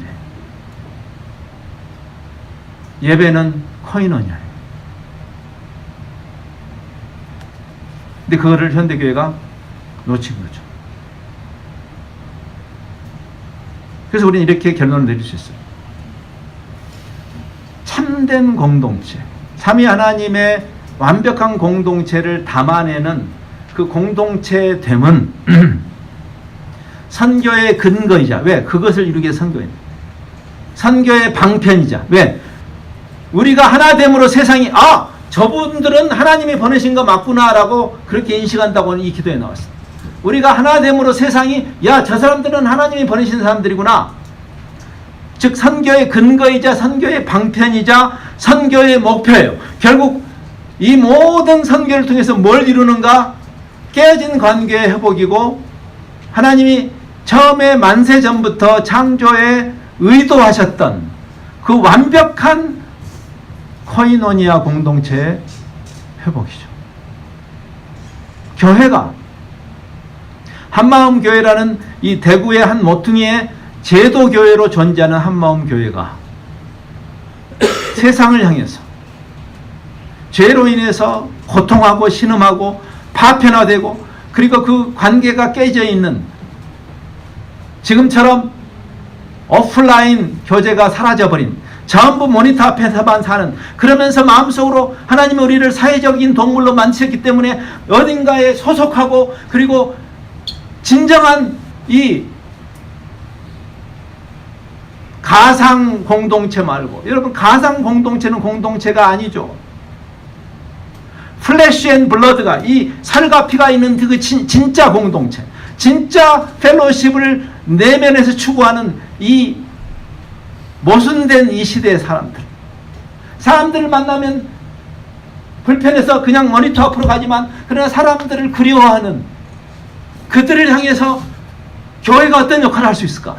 일. 예배는 코이노니아예요. 근데 그거를 현대교회가 놓친 거죠. 그래서 우리는 이렇게 결론을 내릴 수 있어요. 참된 공동체, 삼위 하나님의 완벽한 공동체를 담아내는 그 공동체됨은 선교의 근거이자, 왜? 그것을 이루기 위해 선교입니다. 선교의 방편이자, 왜? 우리가 하나됨으로 세상이 저분들은 하나님이 보내신 거 맞구나라고 그렇게 인식한다고 이 기도에 나왔습니다. 우리가 하나됨으로 세상이 저 사람들은 하나님이 보내신 사람들이구나. 즉 선교의 근거이자 선교의 방편이자 선교의 목표예요. 결국 이 모든 선교를 통해서 뭘 이루는가? 깨진 관계의 회복이고, 하나님이 처음에 만세전부터 창조에 의도하셨던 그 완벽한 코이노니아 공동체의 회복이죠. 교회가, 한마음교회라는 이 대구의 한 모퉁이의 제도교회로 존재하는 한마음교회가 세상을 향해서 죄로 인해서 고통하고 신음하고 파편화되고, 그리고 그 관계가 깨져 있는, 지금처럼 오프라인 교제가 사라져버린, 전부 모니터 앞에서만 사는, 그러면서 마음속으로 하나님이 우리를 사회적인 동물로 만드셨기 때문에 어딘가에 소속하고, 그리고 진정한 이 가상 공동체 말고, 여러분 가상 공동체는 공동체가 아니죠. 플래시 앤 블러드가, 이 살과 피가 있는 그 진짜 공동체, 진짜 펠로십을 내면에서 추구하는 이 모순된 이 시대의 사람들을 만나면 불편해서 그냥 모니터 앞으로 가지만, 그러나 사람들을 그리워하는 그들을 향해서 교회가 어떤 역할을 할 수 있을까?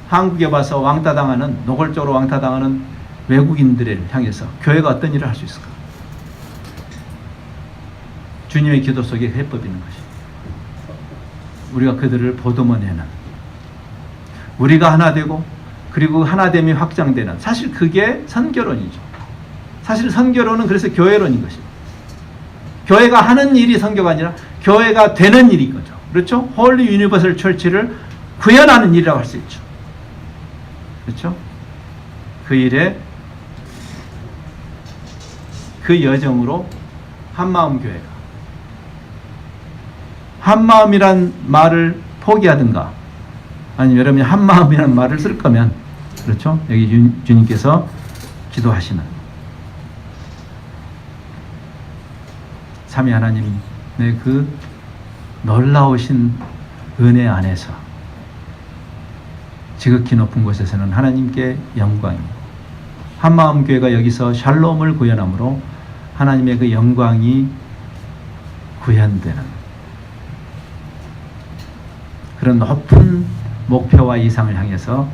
한국에 와서 왕따당하는, 노골적으로 왕따당하는 외국인들을 향해서 교회가 어떤 일을 할 수 있을까? 주님의 기도 속에 해법이 있는 것이, 우리가 그들을 보듬어내는, 우리가 하나 되고, 그리고 하나됨이 확장되는, 사실 그게 선교론이죠. 사실 선교론은 그래서 교회론인 것입니다. 교회가 하는 일이 선교가 아니라 교회가 되는 일인 거죠. 그렇죠? 홀리 유니버설 철치를 구현하는 일이라고 할 수 있죠. 그렇죠? 그 일에, 그 여정으로 한마음교회가, 한마음이란 말을 포기하든가, 아니면 여러분이 한마음이라는 말을 쓸 거면, 그렇죠? 여기 주님께서 기도하시는 삼위 하나님의 그 놀라우신 은혜 안에서 지극히 높은 곳에서는 하나님께 영광이고, 한마음교회가 여기서 샬롬을 구현함으로 하나님의 그 영광이 구현되는 그런 높은 목표와 이상을 향해서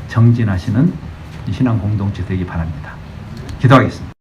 정진하시는 이 신앙 공동체 되기 바랍니다. 기도하겠습니다.